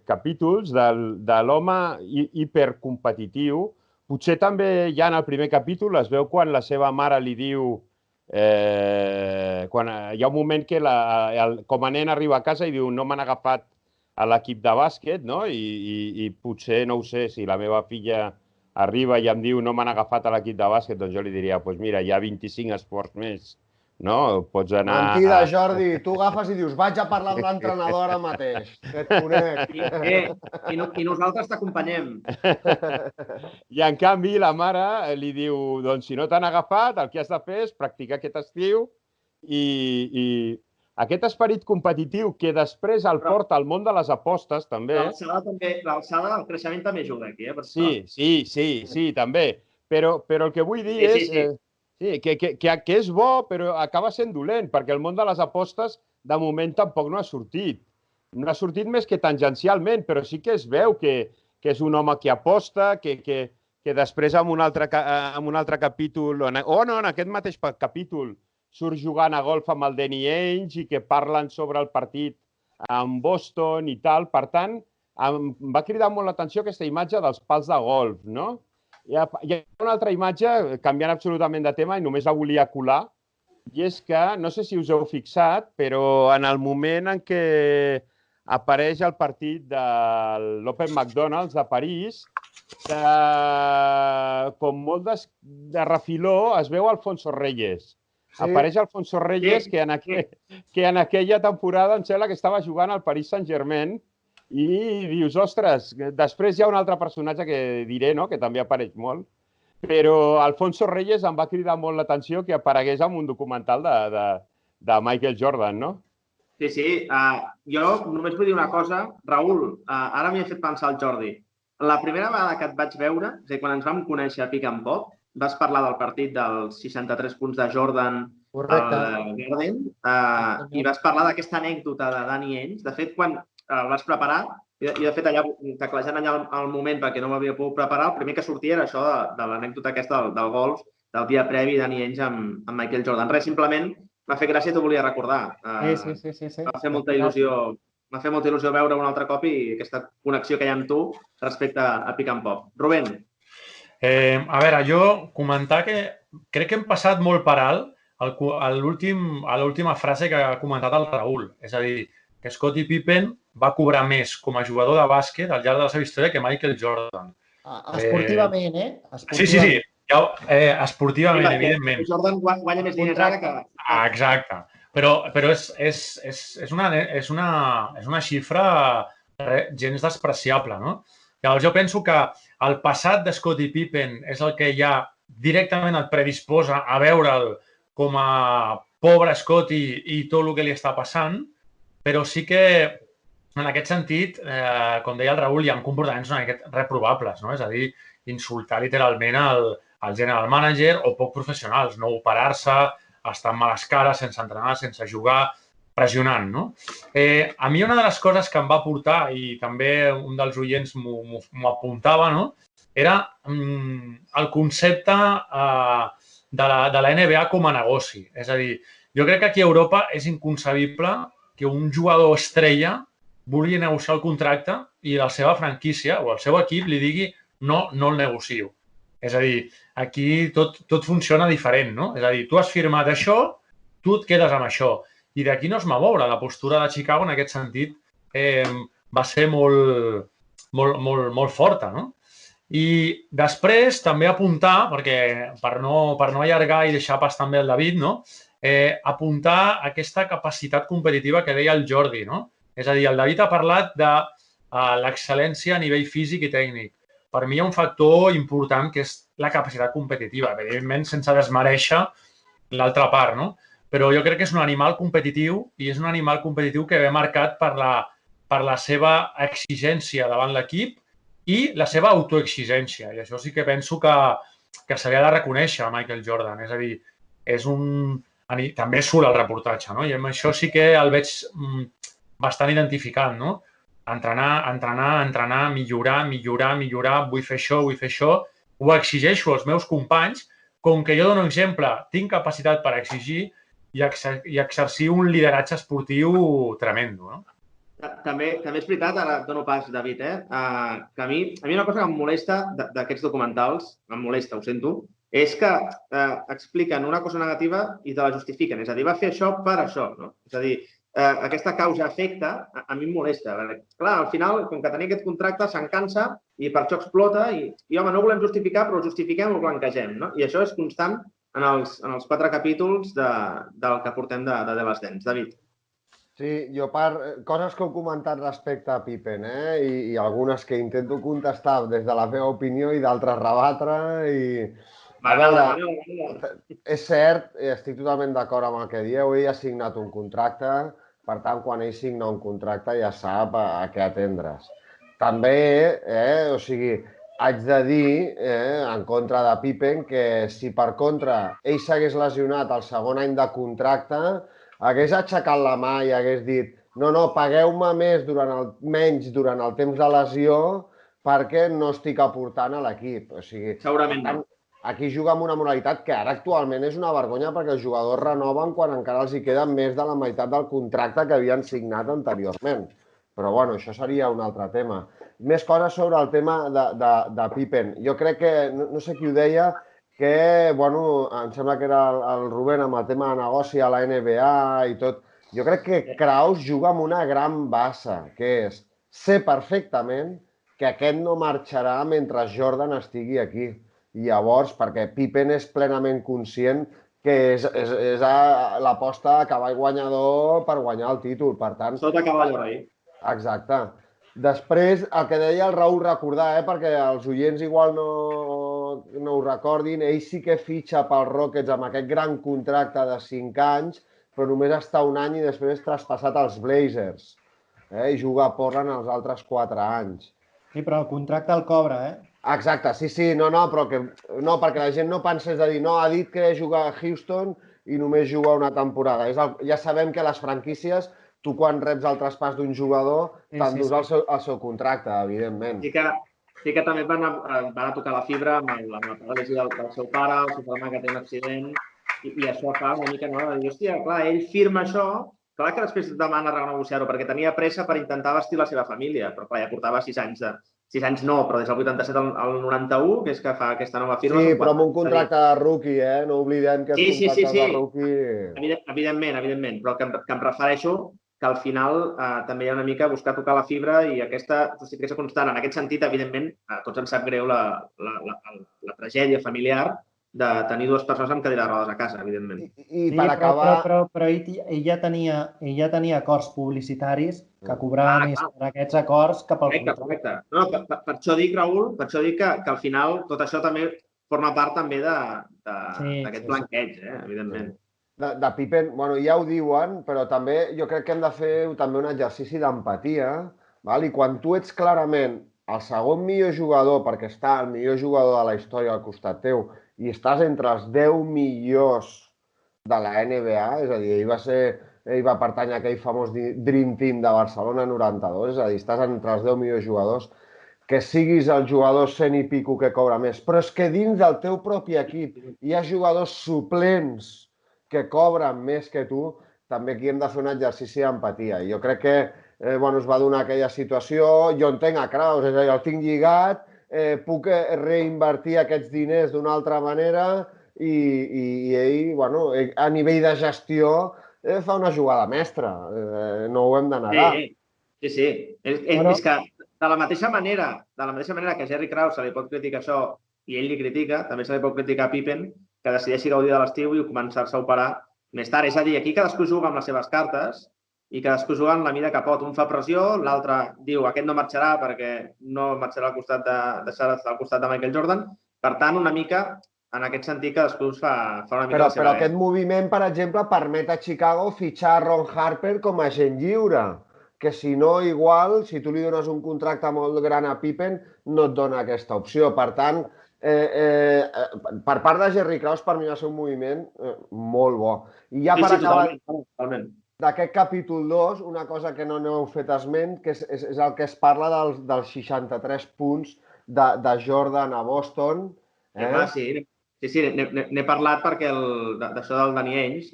capítols de l'home hipercompetitiu, potser també ja en el primer capítol es veu quan la seva mare li diu, quan hi ha un moment que com a nen arriba a casa i diu no m'han agafat a l'equip de bàsquet, no? I potser, no ho sé, si la meva filla arriba i em diu no m'han agafat a l'equip de bàsquet, doncs jo li diria, doncs mira, hi ha 25 esports més, no? Pots anar... Mentida, Jordi, tu agafes i dius, vaig a parlar amb l'entrenador ara mateix, que et conec. I nosaltres t'acompanyem. I en canvi la mare li diu, doncs si no t'han agafat, el que has de fer és practicar aquest estiu i aquest esperit competitiu que després el porta al món de les apostes, també. L'alçada, el creixement també ajuda aquí, Sí, també. Però el que vull dir és que és bo, però acaba sent dolent, perquè el món de les apostes de moment tampoc no ha sortit. No ha sortit més que tangencialment, però sí que es veu que és un home que aposta, que després en un altre capítol, en aquest mateix capítol, surt jugant a golf amb el Danny Ainge i que parlen sobre el partit amb Boston i tal. Per tant, em va cridar molt l'atenció aquesta imatge dels pals de golf, no? Hi ha una altra imatge, canviant absolutament de tema, i només la volia colar, i és que, no sé si us heu fixat, però en el moment en què apareix el partit de l'Open McDonald's de París, com molt de refiló es veu Alfonso Reyes. Apareix Alfonso Reyes, que en aquella temporada em sembla que estava jugant al Paris Saint-Germain i dius, ostres, després hi ha un altre personatge que diré, que també apareix molt, però Alfonso Reyes em va cridar molt l'atenció que aparegués en un documental de Michael Jordan, no? Sí. Jo només vull dir una cosa. Raül, ara m'hi ha fet pensar el Jordi. La primera vegada que et vaig veure, és a dir, quan ens vam conèixer a Pick and Pop, vas parlar del partit dels 63 punts de Jordan al Garden i vas parlar d'aquesta anècdota de Danny Ainge. De fet, quan el vas preparar, i de fet allà, teclejant allà al moment perquè no m'havia pogut preparar, el primer que sortia era això de l'anècdota aquesta del golf, del dia previ Danny Ainge amb Michael Jordan. Res, simplement m'ha fet gràcia i t'ho volia recordar. Sí. M'ha fet molta il·lusió veure un altre cop i aquesta connexió que hi ha amb tu respecte a Pick and Pop. Rubén. A veure, jo comentar que crec que hem passat molt per alt a l'última frase que ha comentat el Raül. És a dir, que Scottie Pippen va cobrar més com a jugador de bàsquet al llarg de la seva història que Michael Jordan. Esportivament, Sí. Esportivament, evidentment. Jordan guanya més diners ara que... Exacte. Però és una xifra gens despreciable, no? Llavors jo penso que el passat de Scottie Pippen és el que ja directament et predisposa a veure'l com a pobre Scottie i tot el que li està passant, però sí que en aquest sentit, com deia el Raül, hi ha comportaments una miqueta reprovables, no? És a dir, insultar literalment el general manager o poc professionals, no operar-se, estar amb males cares, sense entrenar, sense jugar, pressionant, no? A mi una de les coses que em va portar, i també un dels oients m'ho apuntava, no? Era el concepte de la NBA com a negoci. És a dir, jo crec que aquí a Europa és inconcebible que un jugador estrella vulgui negociar el contracte i la seva franquícia o el seu equip li digui no el negocio. És a dir, aquí tot funciona diferent, no? És a dir, tu has firmat això, tu et quedes amb això. I d'aquí no es va moure. La postura de Chicago en aquest sentit va ser molt forta, no? I després també apuntar, perquè per no allargar i deixar pas també el David, no? Apuntar aquesta capacitat competitiva que deia el Jordi, no? És a dir, el David ha parlat de l'excel·lència a nivell físic i tècnic. Per mi hi ha un factor important que és la capacitat competitiva, evidentment sense desmereixer l'altra part, no? Però jo crec que és un animal competitiu i és un animal competitiu que ve marcat per la seva exigència davant l'equip i la seva autoexigència. I això sí que penso que se li ha de reconèixer a Michael Jordan. És a dir, també surt el reportatge, no? I amb això sí que el veig bastant identificant, no? Entrenar, millorar, vull fer això, ho exigeixo als meus companys, com que jo dono exemple, tinc capacitat per exigir i exercir un lideratge esportiu tremendo, no? També és veritat, ara et dono pas, David, que a mi una cosa que em molesta d'aquests documentals, em molesta, ho sento, és que expliquen una cosa negativa i te la justifiquen. És a dir, va fer això per això, no? És a dir, aquesta causa-efecte a mi em molesta. Clar, al final, com que tenia aquest contracte, se'n cansa i per això explota i, home, no ho volem justificar, però ho justifiquem o ho blanquegem, no? I això és constant en els 4 capítols del que portem de The Last Dance. David. Sí, jo coses que heu comentat respecte a Pippen, i algunes que intento contestar des de la meva opinió i d'altres rebatre i... A veure, és cert, estic totalment d'acord amb el que dieu, ell ha signat un contracte, per tant, quan ell signa un contracte ja sap a què atendre's. També, haig de dir, en contra de Pippen, que si per contra ell s'hagués lesionat el segon any de contracte, hagués aixecat la mà i hagués dit no, pagueu-me menys durant el temps de lesió perquè no estic aportant a l'equip. Segurament no. Aquí juga amb una moralitat que ara actualment és una vergonya perquè els jugadors renoven quan encara els hi queda més de la meitat del contracte que havien signat anteriorment. Però, bueno, això seria un altre tema. Més coses sobre el tema de Pippen. Jo crec que, no sé qui ho deia, que, bueno, em sembla que era el Rubén amb el tema de negoci a la NBA i tot. Jo crec que Kraus juga amb una gran base, que és ser perfectament que aquest no marxarà mentre Jordan estigui aquí. I llavors, perquè Pippen és plenament conscient que és l'aposta a cavall guanyador per guanyar el títol. Per tant... Sota cavall rei. Exacte. Després, el que deia el Raül, recordar, perquè els oients igual no ho recordin, ell sí que fitxa pels Rockets amb aquest gran contracte de 5 anys, però només està un any i després és traspassat als Blazers. I juga a Portland els altres 4 anys. Sí, però el contracte el cobra, Exacte, sí, no, perquè la gent no pensés de dir no, ha dit que juga a Houston i només juga una temporada. Ja sabem que les franquícies, tu quan reps el traspàs d'un jugador, t'endús el seu contracte, evidentment. Sí que també van a tocar la fibra amb la paràlisi del seu pare, el seu germà que té un accident, i això fa una mica, no? De dir, hòstia, clar, ell firma això, clar que després demana renegociar-ho, perquè tenia pressa per intentar vestir la seva família, però clar, ja portava 6 anys 6 anys no, però des del 87 al 91, que és que fa aquesta nova firma... Sí, però amb un contracte de rookie, no oblidem que és contracte de rookie... Evidentment, però que em refereixo que al final també hi ha una mica buscar tocar la fibra i aquesta justificació constant. En aquest sentit, evidentment, a tots ens sap greu la tragèdia familiar de tenir dues persones amb cadira de rodes a casa, evidentment. I per acabar... Però ell ja tenia acords publicitaris que cobrava més per aquests acords que pel contracte. Correcte. No, per això dic, Raül, que al final tot això també forma part també d'aquest blanqueig, evidentment. De Pippen, bueno, ja ho diuen, però també jo crec que hem de fer també un exercici d'empatia, i quan tu ets clarament el segon millor jugador, perquè està el millor jugador de la història al costat teu, i estàs entre els 10 millors de la NBA, és a dir, ell va pertànyer a aquell famós Dream Team de Barcelona 92, és a dir, estàs entre els 10 millors jugadors, que siguis el jugador 100 i pico que cobra més, però és que dins del teu propi equip hi ha jugadors suplents que cobren més que tu, també aquí hem de fer un exercici d'empatia. I jo crec que es va donar aquella situació, jo entenc a Kraus, és a dir, el tinc lligat, puc reinvertir aquests diners d'una altra manera i ell, a nivell de gestió, fa una jugada mestra, no ho hem de negar. Sí. És que de la mateixa manera que Jerry Krause se li pot criticar això i ell li critica, també se li pot criticar a Pippen que decideixi gaudir de l'estiu i començar-se a operar més tard. És a dir, aquí cadascú juga amb les seves cartes i cadascú juga en la mida que pot. Un fa pressió, l'altre diu aquest no marxarà perquè no marxarà al costat de Michael Jordan. Per tant, una mica, en aquest sentit, cadascú fa una mica la seva... Però aquest moviment, per exemple, permet a Chicago fitxar Ron Harper com a agent lliure, que si no, igual, si tu li dones un contracte molt gran a Pippen, no et dona aquesta opció. Per tant, per part de Jerry Krause, per mi va ser un moviment molt bo. I ja per acabar d'aquest capítol 2, una cosa que no n'heu fet esment, que és el que es parla dels 63 punts de Jordan a Boston. Sí, n'he parlat perquè d'això del Danny Ainge.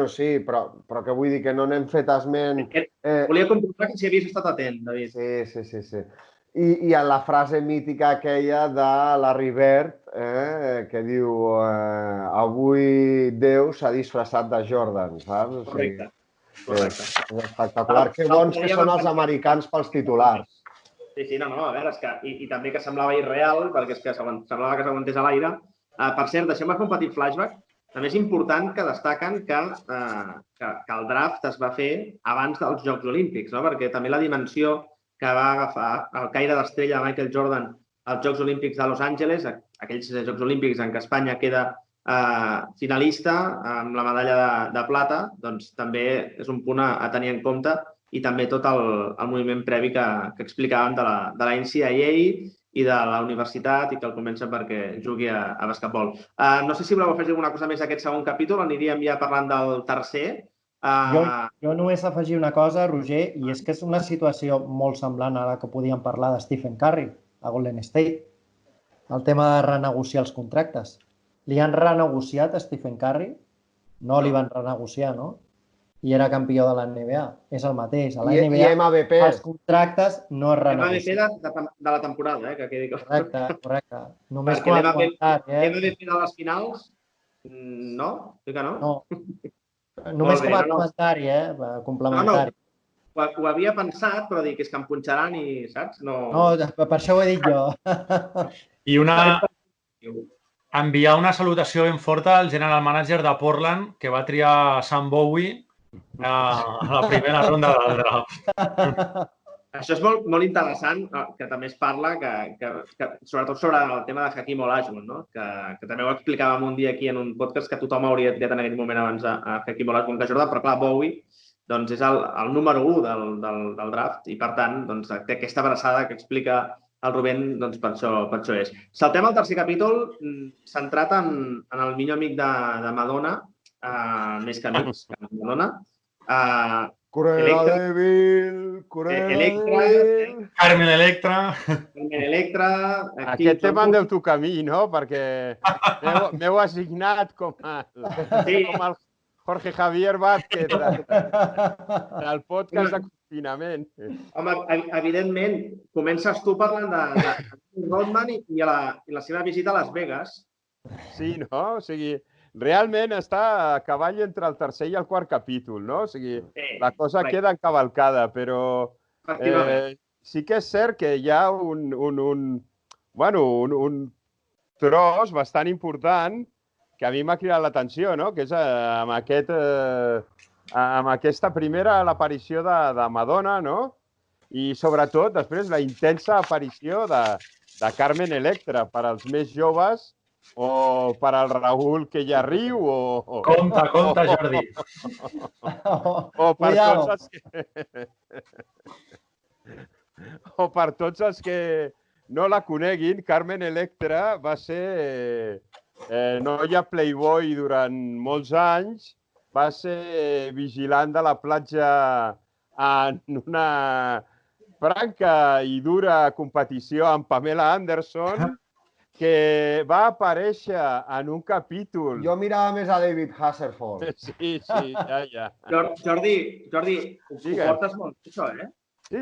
Sí, però que vull dir que no n'hem fet esment. Volia comprovar que si havies estat atent, David. Sí. I en la frase mítica aquella de Larry Bird, que diu avui Déu s'ha disfressat de Jordan, saps? Correcte. És espectacular. Que bons que són els americans pels titulars. Sí, no, a veure, és que... I també que semblava irreal, perquè és que semblava que s'aguantés a l'aire. Per cert, deixem-me fer un petit flashback. També és important que destaquen que el draft es va fer abans dels Jocs Olímpics, no? Perquè també la dimensió que va agafar el caire d'estrella de Michael Jordan als Jocs Olímpics de Los Angeles, aquells Jocs Olímpics en què Espanya queda finalista amb la medalla de plata, doncs també és un punt a tenir en compte i també tot el moviment previ que explicàvem de la NCAA i de la universitat i que el comença perquè jugui a basquetbol. No sé si voleu afegir alguna cosa més d'aquest segon capítol, aniríem ja parlant del tercer. Jo només afegir una cosa, Roger, i és que és una situació molt semblant a la que podíem parlar de Stephen Curry a Golden State. El tema de renegociar els contractes. Li han renegociat a Stephen Curry? No li van renegociar, no? I era campió de la NBA. És el mateix. A la NBA els contractes no es renegocien. MVP de la temporada, que quedi clar. Correcte. Només com a comentari. MVP de les finals? No? Sí que no? No. Només com a comentari, complementari. Ho havia pensat, però dic, és que em punxaran i, saps? No, per això ho he dit jo. I enviar una salutació ben forta al general manager de Portland, que va triar Sam Bowie a la primera ronda del draft. Això és molt interessant, que també es parla, sobretot sobre el tema de Hakeem Olajuwon, no? Que també ho explicàvem un dia aquí en un podcast que tothom hauria triat en aquell moment abans a Hakeem Olajuwon que Jordan, però clar, Bowie és el número 1 del draft i per tant té aquesta abraçada que explica el Rubén, per això és. Saltem al tercer capítol, centrat en el millor amic de Madonna, més que amics, que Madonna, Cruella de Vil, Carmen Electra. Aquest tema en deu tocar a mi, no? Perquè m'heu assignat com el Jorge Javier Vázquez del podcast de confinament. Home, evidentment, comences tu parlant de Rodman i la seva visita a Las Vegas. Sí, no? O sigui, realment està a cavall entre el tercer i el quart capítol, no? O sigui, la cosa queda encavalcada, però sí que és cert que hi ha un tros bastant important que a mi m'ha cridat l'atenció, no? Que és amb aquesta primera l'aparició de Madonna, no? I sobretot després la intensa aparició de Carmen Electra per als més joves o per al Raül que ja riu o... Compte, Jordi. O per tots els que... O per tots els que no la coneguin, Carmen Electra va ser noia Playboy durant molts anys, va ser vigilant de la platja en una franca i dura competició amb Pamela Anderson, que va aparèixer en un capítol... Jo mirava més a David Hasselhoff. Sí, ja. Jordi, ho portes molt, això, eh?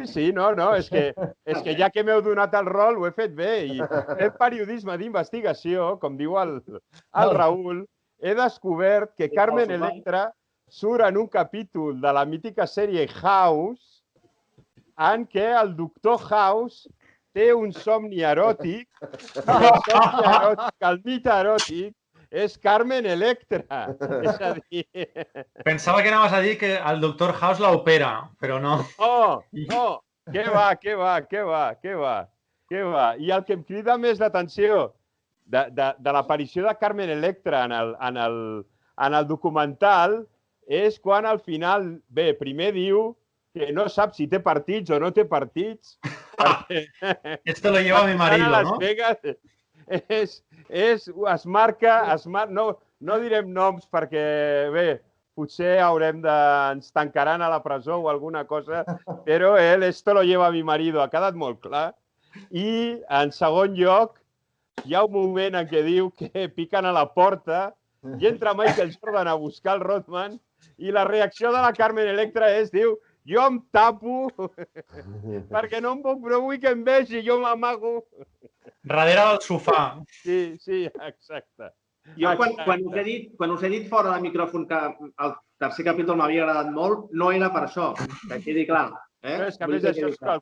Sí, no, és que ja que m'heu donat el rol ho he fet bé i fent periodisme d'investigació, com diu el Raül, he descobert que Carmen Electra surt en un capítol de la mítica sèrie House en què el doctor House té un somni eròtic, el mite eròtic és Carmen Electra. És a dir... Pensava que anaves a dir que el doctor House l'opera, però no. No, què va. I el que em crida més l'atenció de l'aparició de Carmen Electra en el documental és quan al final, bé, primer diu que no sap si té partits o no té partits. Esto lo lleva mi marido, ¿no? ¿no? Vegas es marca, no direm noms perquè, bé, potser ens tancaran a la presó o alguna cosa, però esto lo lleva mi marido, ha quedat molt clar. I, en segon lloc, hi ha un moment en què diu que piquen a la porta i entra Michael Jordan a buscar el Rodman i la reacció de la Carmen Electra és, diu, jo em tapo perquè no vull que em vegi, jo m'amago. Darrere del sofà. Sí, exacte. Jo, quan us he dit fora del micròfon que el tercer capítol m'havia agradat molt, no era per això, que quedi clar. És que a més això surt al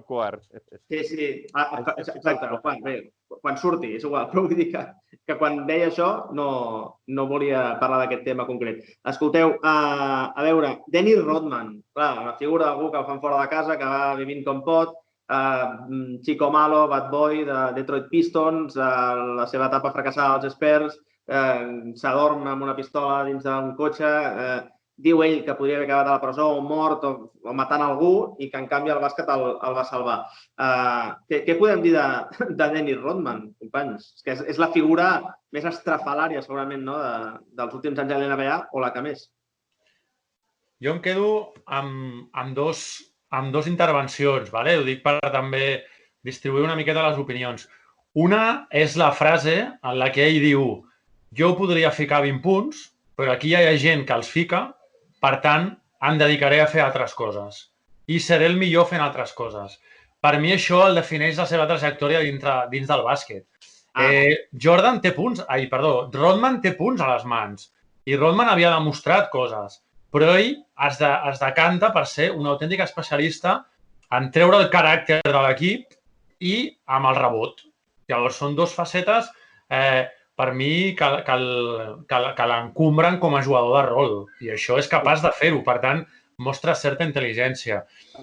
quart. Sí, exacte, al quart, bé, quan surti, és igual, però vull dir que quan deia això no volia parlar d'aquest tema concret. Escolteu, a veure, Dennis Rodman, clar, la figura d'algú que el fan fora de casa, que va vivint com pot, Chico Malo, Bad Boy, de Detroit Pistons, la seva etapa fracassada als Spurs, s'adorm amb una pistola dins d'un cotxe, diu ell que podria haver acabat a la presó o mort o matant algú i que en canvi el bàsquet el va salvar. Què podem dir de Dennis Rodman, companys? És la figura més estrafalària segurament dels últims anys de l'NBA o la que més. Jo em quedo amb dos intervencions, ho dic per també distribuir una miqueta les opinions. Una és la frase en la que ell diu jo podria ficar 20 punts, però aquí hi ha gent que els fica, per tant, em dedicaré a fer altres coses. I seré el millor fent altres coses. Per mi això el defineix la seva trajectòria dins del bàsquet. Rodman té punts a les mans i Rodman havia demostrat coses, però ell es decanta per ser un autèntic especialista en treure el caràcter de l'equip i amb el rebot. Llavors, són dues facetes per mi que l'encumbren com a jugador de rol i això és capaç de fer-ho, per tant, mostra certa intel·ligència.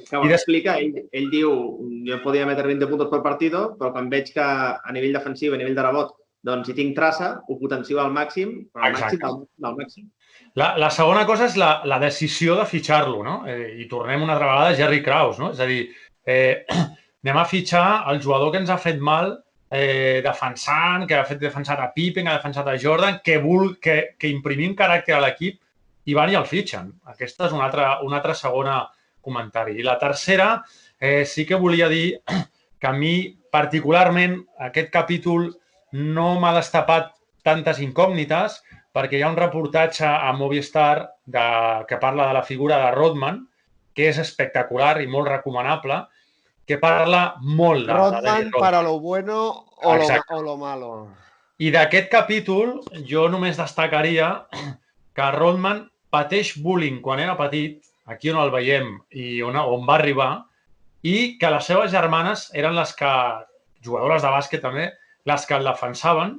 Que ho explica, ell diu jo podria meter 20 puntos per partido, però quan veig que a nivell defensiu, a nivell de rebot, doncs si tinc traça, ho potencio al màxim, però al màxim. La segona cosa és la decisió de fitxar-lo, no? I tornem una altra vegada a Jerry Krause, no? És a dir, anem a fitxar el jugador que ens ha fet mal defensant, que ha fet defensar a Pippen, que ha defensat a Jordan, que imprimim caràcter a l'equip i van i el fitxen. Aquesta és una altra segona comentari. I la tercera, sí que volia dir que a mi particularment aquest capítol no m'ha destapat tantes incògnites perquè hi ha un reportatge a Movistar que parla de la figura de Rodman, que és espectacular i molt recomanable, que parla molt de Rodman para lo bueno o lo malo. I d'aquest capítol jo només destacaria que Rodman pateix bullying quan era petit, aquí on el veiem i on va arribar, i que les seves germanes eren les que, jugadores de bàsquet també, les que el defensaven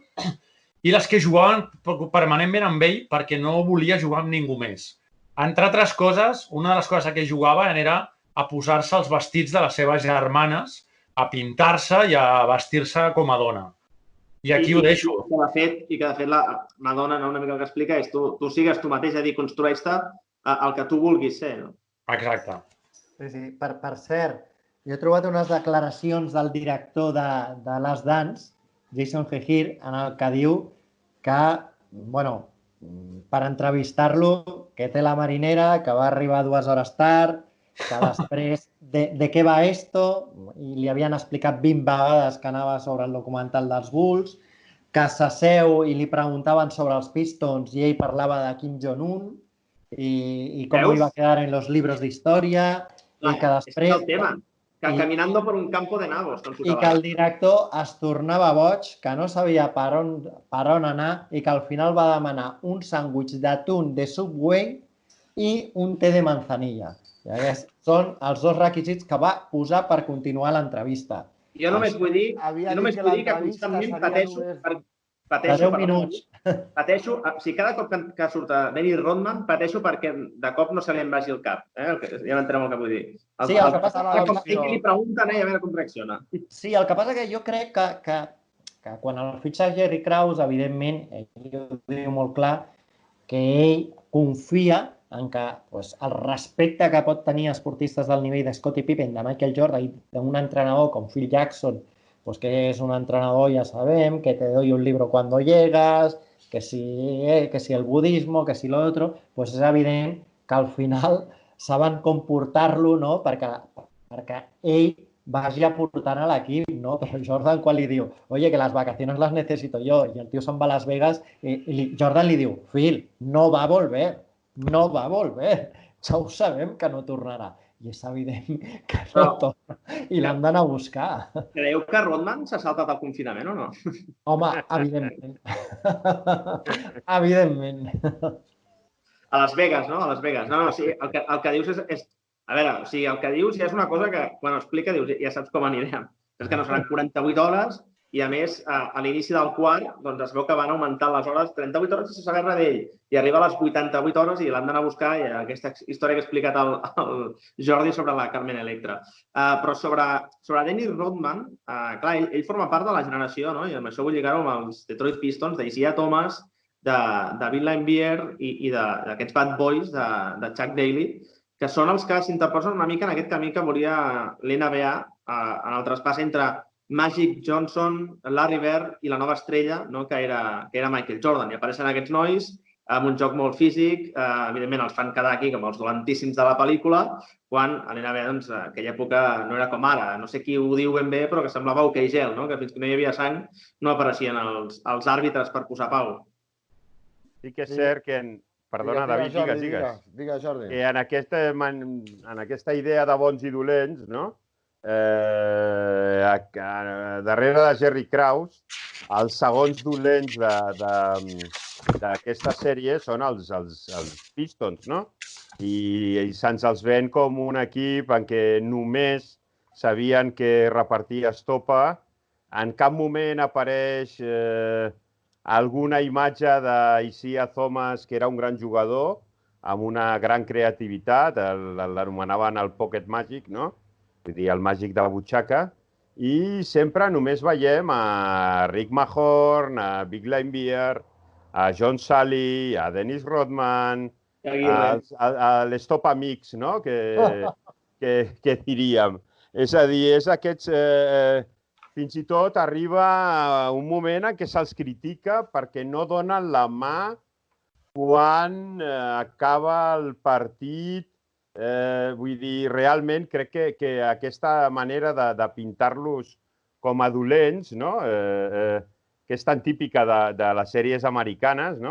i les que jugaven permanentment amb ell perquè no volia jugar amb ningú més. Entre altres coses, una de les coses que jugava era a posar-se els vestits de les seves germanes, a pintar-se i a vestir-se com a dona. I aquí ho deixo. I que de fet la Madonna una mica el que explica és tu sigues tu mateix, és a dir, construeix-te el que tu vulguis ser. No? Exacte. Sí. Per cert, jo he trobat unes declaracions del director de Last Dance, Jason Hehir, en el que diu que, bueno, per entrevistar-lo, que té la marinera, que va arribar 2 hores tard, que després de què va esto, i li havien explicat 20 vegades que anava sobre el documental dels Bulls, que s'asseu i li preguntaven sobre els Pistons i ell parlava de Kim Jong-un i com iba a quedar en los libros d'història i que després... És el tema, que caminando por un campo de nabos. I que el director es tornava boig, que no sabia per on anar i que al final va demanar un sàndwich d'atún de Subway i un té de manzanilla. I aquests són els 2 requisits que va posar per continuar l'entrevista. Jo només vull dir que constantment pateixo per 10 minuts. Pateixo, o sigui, cada cop que surt Dennis Rodman, pateixo perquè de cop no se li en vagi el cap. Ja m'entenem el que vull dir. Sí, el que passa que li pregunten a veure com reacciona. Sí, el que passa que jo crec que quan el fitxa Jerry Krause, evidentment, ell ho diu molt clar, que ell confia en que el respecte que pot tenir esportistes del nivell de Scottie Pippen, de Michael Jordan i d'un entrenador com Phil Jackson, que és un entrenador, ja sabem, que te doy un libro cuando llegas, que si el budismo, que si lo otro, és evident que al final saben com portar-lo, no? perquè ell vagi aportant a l'equip, no? Però Jordan quan li diu, oye, que las vacaciones las necesito yo, i el tio se'n va a Las Vegas, i Jordan li diu, Phil, no va a volver, ja ho sabem que no tornarà. I és evident que no torna i l'han d'anar a buscar. Creieu que Rodman s'ha saltat el confinament o no? Home, evidentment. Evidentment. A Las Vegas, no? A Las Vegas. No, sí, el que dius és... A veure, o sigui, el que dius ja és una cosa que quan ho explica dius ja saps com anirem. És que no seran 48 hores i, a més, a l'inici del quart doncs es veu que van augmentar les hores, 38 hores sense saber res d'ell, i arriba a les 88 hores i l'han d'anar a buscar, i aquesta història que ha explicat el Jordi sobre la Carmen Electra. Però sobre Dennis Rodman, clar, ell forma part de la generació, no? I amb això vull lligar-ho amb els Detroit Pistons, d'Isaiah Thomas, de Bill Laimbeer i d'aquests bad boys de Chuck Daly, que són els que s'interposen una mica en aquest camí que volia l'NBA en el traspàs entre Magic Johnson, Larry Bird i la nova estrella, que era Michael Jordan. I apareixen aquests nois amb un joc molt físic, evidentment els fan quedar aquí com els dolentíssims de la pel·lícula, quan a l'NBA, doncs, en aquella època no era com ara. No sé qui ho diu ben bé, però que semblava hoquei gel, que fins que no hi havia sang no apareixien els àrbitres per posar pau. Sí que és cert que... Perdona, David, digues. Digues, Jordi. Que en aquesta idea de bons i dolents, no? Darrere de Jerry Krause, els segons dolents d'aquesta sèrie són els Pistons, no? I se'ns els ven com un equip en què només sabien que repartia estopa. En cap moment apareix alguna imatge d'Isaiah Thomas, que era un gran jugador, amb una gran creativitat, l'anomenaven el Pocket Magic, no? Vull dir, el màgic de la butxaca, i sempre només veiem a Rick Mahorn, a Big Laimbeer, a John Salley, a Dennis Rodman, a l'Estopa Mix, no? Que diríem. És a dir, és aquests... Fins i tot arriba un moment en què se'ls critica perquè no donen la mà quan acaba el partit. Vull dir, realment crec que aquesta manera de pintar-los com a dolents, que és tan típica de les sèries americanes,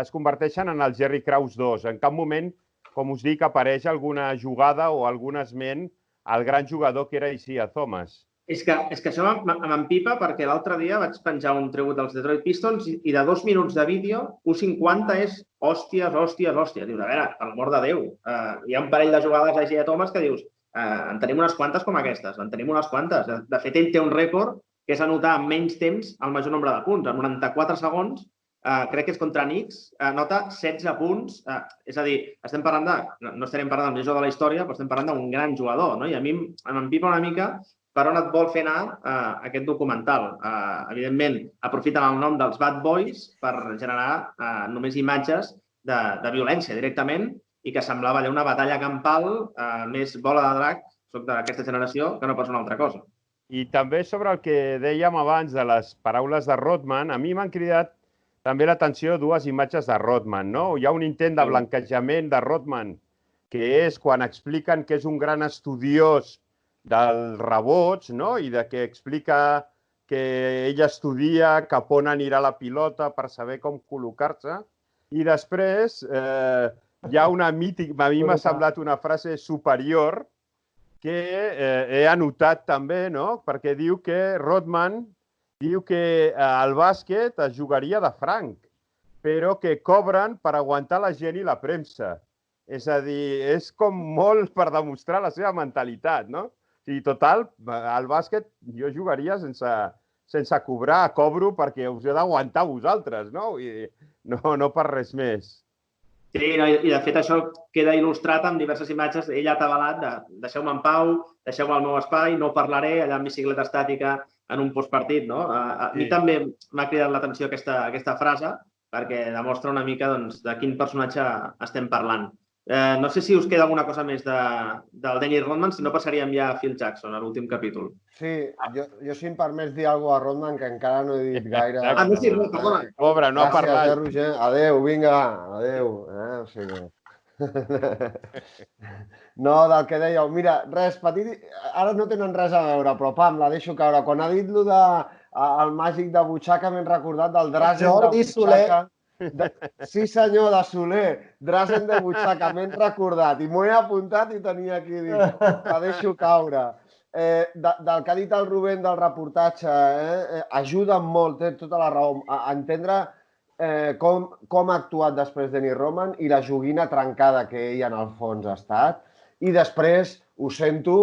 es converteixen en el Jerry Krause 2. En cap moment, com us dic, apareix alguna jugada o algun esment al gran jugador que era Isaiah Thomas. És que això m'empipa perquè l'altre dia vaig penjar un tribut dels Detroit Pistons i de 2 minuts de vídeo, 1.50 és hòsties. Dius, a veure, per l'amor de Déu, hi ha un parell de jugades a Isaiah Thomas que dius, en tenim unes quantes com aquestes, en tenim unes quantes. De fet, ell té un rècord que és anotar en menys temps el major nombre de punts. En 94 segons, crec que és contra Knicks, nota 16 punts. És a dir, estem parlant no estarem parlant del millor de la història, però estem parlant d'un gran jugador, no? I a mi m'empipa una mica per on et vol fer anar aquest documental. Evidentment, aprofiten el nom dels Bad Boys per generar només imatges de violència directament i que semblava allà una batalla campal més bola de drac, soc d'aquesta generació, que no pas una altra cosa. I també sobre el que dèiem abans de les paraules de Rodman, a mi m'han cridat també l'atenció dues imatges de Rodman, no? Hi ha un intent de blanquejament de Rodman, que és quan expliquen que és un gran estudiós dels rebots, no? I de que explica que ell estudia cap on anirà la pilota per saber com col·locar-se. I després hi ha una mítica, a mi m'ha semblat una frase superior, que he anotat també, no? Perquè diu que Rodman diu que el bàsquet es jugaria de franc, però que cobren per aguantar la gent i la premsa. És a dir, és com molt per demostrar la seva mentalitat, no? O sigui, total, al bàsquet jo jugaria sense cobrar, cobro perquè us he d'aguantar vosaltres, no? No per res més. Sí, i de fet això queda il·lustrat amb diverses imatges. Ell ha atabalat de deixeu-me en pau, deixeu-me al meu espai, no parlaré, allà en bicicleta estàtica en un postpartit, no? A mi també m'ha cridat l'atenció aquesta frase perquè demostra una mica de quin personatge estem parlant. No sé si us queda alguna cosa més del Dennis Rodman, si no passaríem ja a Phil Jackson, a l'últim capítol. Sí, jo si em permets dir alguna cosa a Rodman, que encara no he dit gaire. No, sí, perdona. Pobre, no ha parlat. Gràcies, Roger. Adéu, vinga, adéu. O sigui... No, del que dèieu. Mira, res, petit... Ara no tenen res a veure, però pam, la deixo caure. Quan ha dit el màgic de butxaca, m'he recordat del Drazen de butxaca. Sí, senyor, de Soler. Drazen de butxaca, m'he recordat. I m'ho he apuntat i tenia aquí dit. La deixo caure. Del que ha dit el Rubén del reportatge, ajuda molt, té tota la raó, a entendre com ha actuat després Dennis Rodman i la joguina trencada que ell en el fons ha estat. I després, ho sento,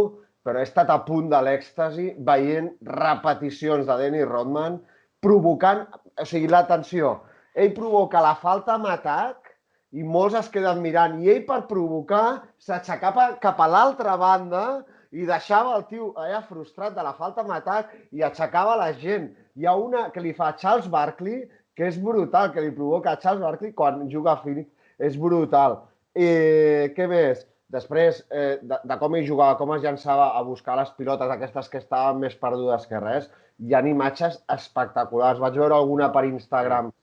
però he estat a punt de l'èxtasi veient repeticions de Dennis Rodman provocant, o sigui, l'atenció. Ell provoca la falta amb atac i molts es queden mirant. I ell, per provocar, s'aixecava cap a l'altra banda i deixava el tio allà frustrat de la falta amb atac i aixecava la gent. Hi ha una que li fa a Charles Barkley, que és brutal, que li provoca a Charles Barkley quan juga a Phoenix. És brutal. Què més? Després, de com ell jugava, com es llançava a buscar les pilotes aquestes que estaven més perdudes que res, hi ha imatges espectaculars. Vaig veure alguna per Instagram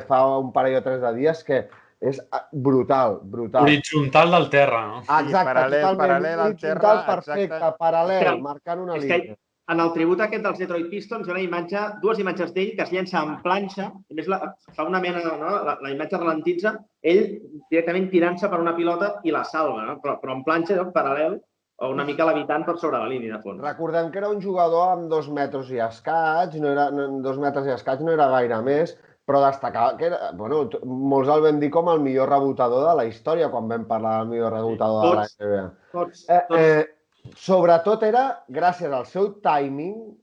fa un parell o 3 de dies que és brutal, brutal. Horitzontal del terra, no? Exacte, totalment. Horitzontal perfecte, paral·lel, marcant una línia. En el tribut aquest dels Detroit Pistons hi ha una imatge, dues imatges d'ell que es llença en planxa, a més fa una mena, la imatge ralentitza, ell directament tirant-se per una pilota i la salva, però en planxa, paral·lel, o una mica levitant per sobre la línia de fons. Recordem que era un jugador amb 2 metres i escaig, 2 metres i escaig no era gaire més, però destacava que era, molts el vam dir com el millor rebotador de la història quan vam parlar del millor rebotador de la NBA. Tots. Sobretot era gràcies al seu timing,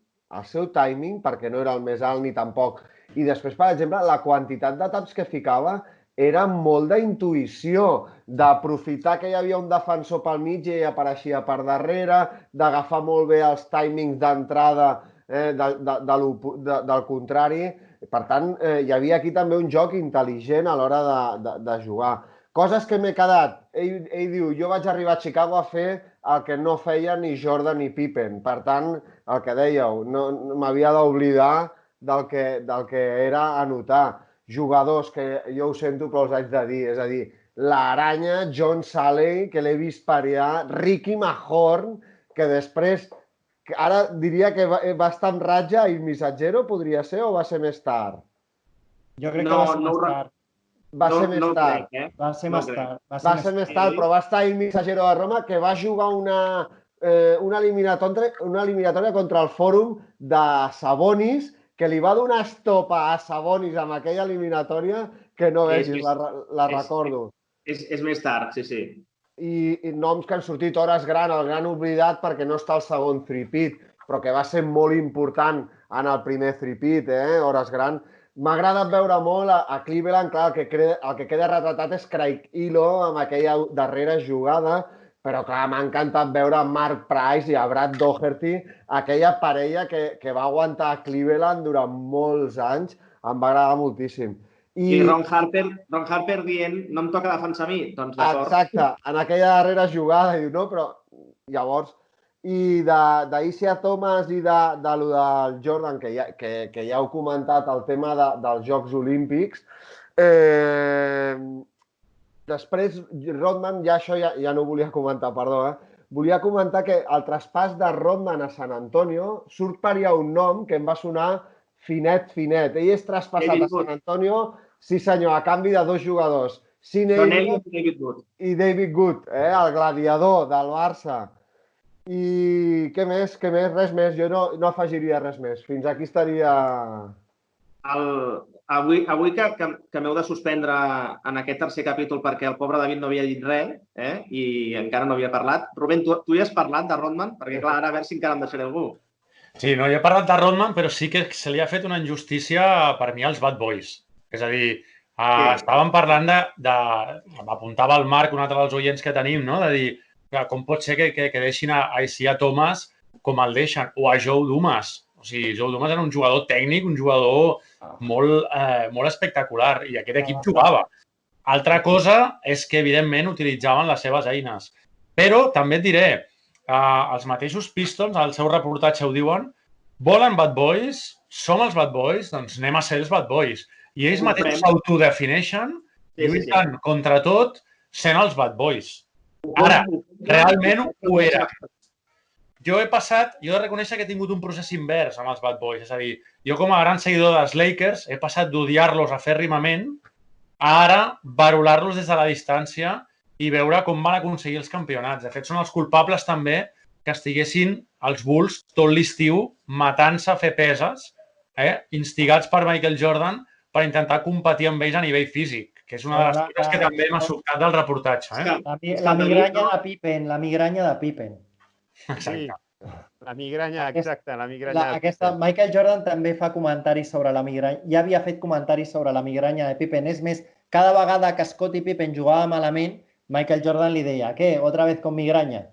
perquè no era el més alt ni tampoc. I després, per exemple, la quantitat de taps que ficava era molt d'intuïció, d'aprofitar que hi havia un defensor pel mig i ell apareixia per darrere, d'agafar molt bé els timings d'entrada del contrari. Per tant, hi havia aquí també un joc intel·ligent a l'hora de jugar. Coses que m'he quedat. Ell diu, jo vaig arribar a Chicago a fer el que no feia ni Jordan ni Pippen. Per tant, el que dèieu, no m'havia d'oblidar del que era anotar. Jugadors que jo ho sento però els haig de dir, és a dir, l'aranya, John Salley, que l'he vist per allà, Ricky Mahorn, que després, ara diria que va estar amb ratlla i missatgero, podria ser, o va ser més tard? Jo crec que va ser més tard. Va ser més tard. Va ser més tard. Va ser més tard, però va estar el missatgero de Roma, que va jugar una eliminatòria contra el Fòrum de Sabonis, que li va donar estopa a Sabonis amb aquella eliminatòria que no vegis, la recordo. És més tard, sí. I noms que han sortit Hores Gran, el gran oblidat perquè no està el segon three-peat. però que va ser molt important en el primer three-peat, hores gran. M'ha agradat veure molt a Cleveland, clar, el que queda retratat és Craig Elo amb aquella darrera jugada, però clar, m'ha encantat veure Mark Price i a Brad Doherty, aquella parella que va aguantar a Cleveland durant molts anys, em va agradar moltíssim. I Ron Harper dient, no em toca defensar a mi, doncs d'acord. Exacte, en aquella darrera jugada, diu, no, però llavors... I d'Isia Thomas i de lo del Jordan, que ja heu comentat, el tema dels Jocs Olímpics. Després, Rodman, ja això ja no ho volia comentar, perdó, volia comentar que el traspàs de Rodman a San Antonio surt per allà un nom que em va sonar finet. Ell és traspassat a San Antonio, sí senyor, a canvi de dos jugadors, Sean Elliott i David Good, el gladiador del Barça. I què més? Res més. Jo no afegiria res més. Fins aquí estaria... Avui que m'heu de suspendre en aquest tercer capítol perquè el pobre David no havia dit res i encara no havia parlat. Rubén, tu ja has parlat de Rodman? Perquè clar, ara a veure si encara em deixaré algú. Sí, no, jo he parlat de Rodman, però sí que se li ha fet una injustícia per mi als Bad Boys. És a dir, estàvem parlant apuntava el Marc, un altre dels oients que tenim, no? De dir, com pot ser que deixin a Isaiah Thomas com el deixen, o a Joe Dumas. O sigui, Joe Dumas era un jugador tècnic, un jugador molt espectacular, i aquest equip jugava. Altra cosa és que, evidentment, utilitzaven les seves eines. Però també et diré, els mateixos Pistons, al seu reportatge ho diuen, volen Bad Boys, som els Bad Boys, doncs anem a ser els Bad Boys. I ells mateixos s'autodefineixen, lluitant contra tot, sent els Bad Boys. Ara, realment ho era. Jo he de reconèixer que he tingut un procés invers amb els Bad Boys. És a dir, jo com a gran seguidor dels Lakers he passat d'odiar-los afèrrimament a ara verolar-los des de la distància i veure com van aconseguir els campionats. De fet, són els culpables també que estiguessin els Bulls tot l'estiu matant-se a fer peses, instigats per Michael Jordan per intentar competir amb ells a nivell físic, que és una de les coses que també m'ha sobtat del reportatge. La migranya de Pippen. Sí, la migranya, exacte, la migranya de Pippen. Michael Jordan també fa comentaris sobre la migranya, ja havia fet comentaris sobre la migranya de Pippen. És més, cada vegada que Scottie Pippen jugava malament, Michael Jordan li deia, què, otra vez con migranya?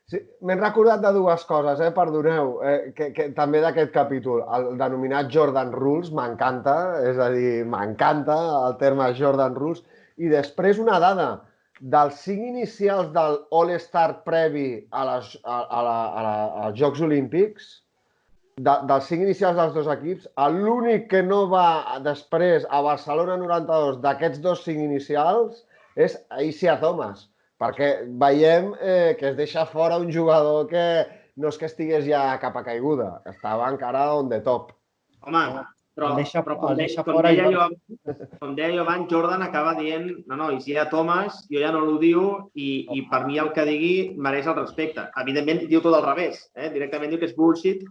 Sí, m'he recordat de dues coses, perdoneu, que també d'aquest capítol. El denominat Jordan Rules m'encanta, és a dir, m'encanta el terme Jordan Rules. I després una dada, dels 5 inicials del All-Star previ als Jocs Olímpics, dels 5 inicials dels dos equips, l'únic que no va després a Barcelona 92 d'aquests dos 5 inicials és Isaiah Thomas. Perquè veiem que es deixa fora un jugador que no és que estigués ja a capa caiguda, estava encara on the top. Home, però com deia jo abans, Jordan acaba dient no, Isaiah Thomas, jo ja no l'odio i per mi el que digui mereix el respecte. Evidentment, diu tot al revés. Directament diu que és bullshit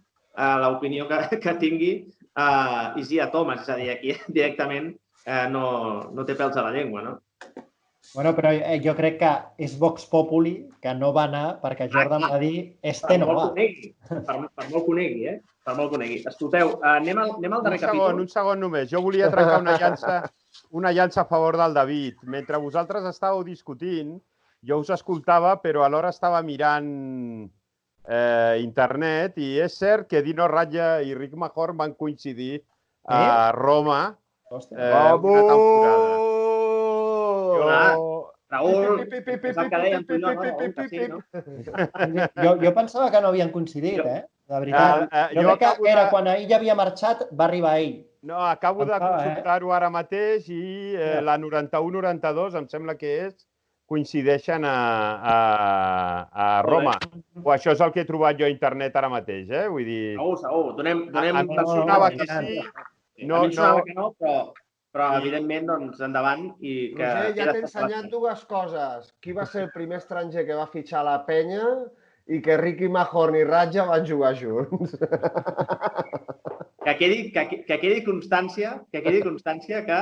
l'opinió que tingui Isaiah Thomas. És a dir, aquí directament no té pèls a la llengua, no? Bueno, però jo crec que és Vox Populi, que no va anar perquè Jordan va dir no va. Per molt conegui, Per molt conegui. Escolteu, anem al darrer capítol. Un segon només. Jo volia trencar una llança a favor del David. Mentre vosaltres estàveu discutint, jo us escoltava, però alhora estava mirant internet i és cert que Dino Radja i Rick Mahorn van coincidir a Roma una temporada. Raül, jo pensava que no havien coincidit, de veritat. Jo crec que era quan ell ja havia marxat, va arribar ell. No, acabo de consultar-ho ara mateix i la 91-92, em sembla que és, coincideixen a Roma. O això és el que he trobat jo a internet ara mateix, Vull dir... Segur. Em sonava que sí. A mi em sonava que no, però evidentment, doncs, endavant. Roger, ja t'he ensenyat dues coses. Qui va ser el primer estranger que va fitxar la penya i que Ricky Mahorn i Radja van jugar junts. Que quedi constància que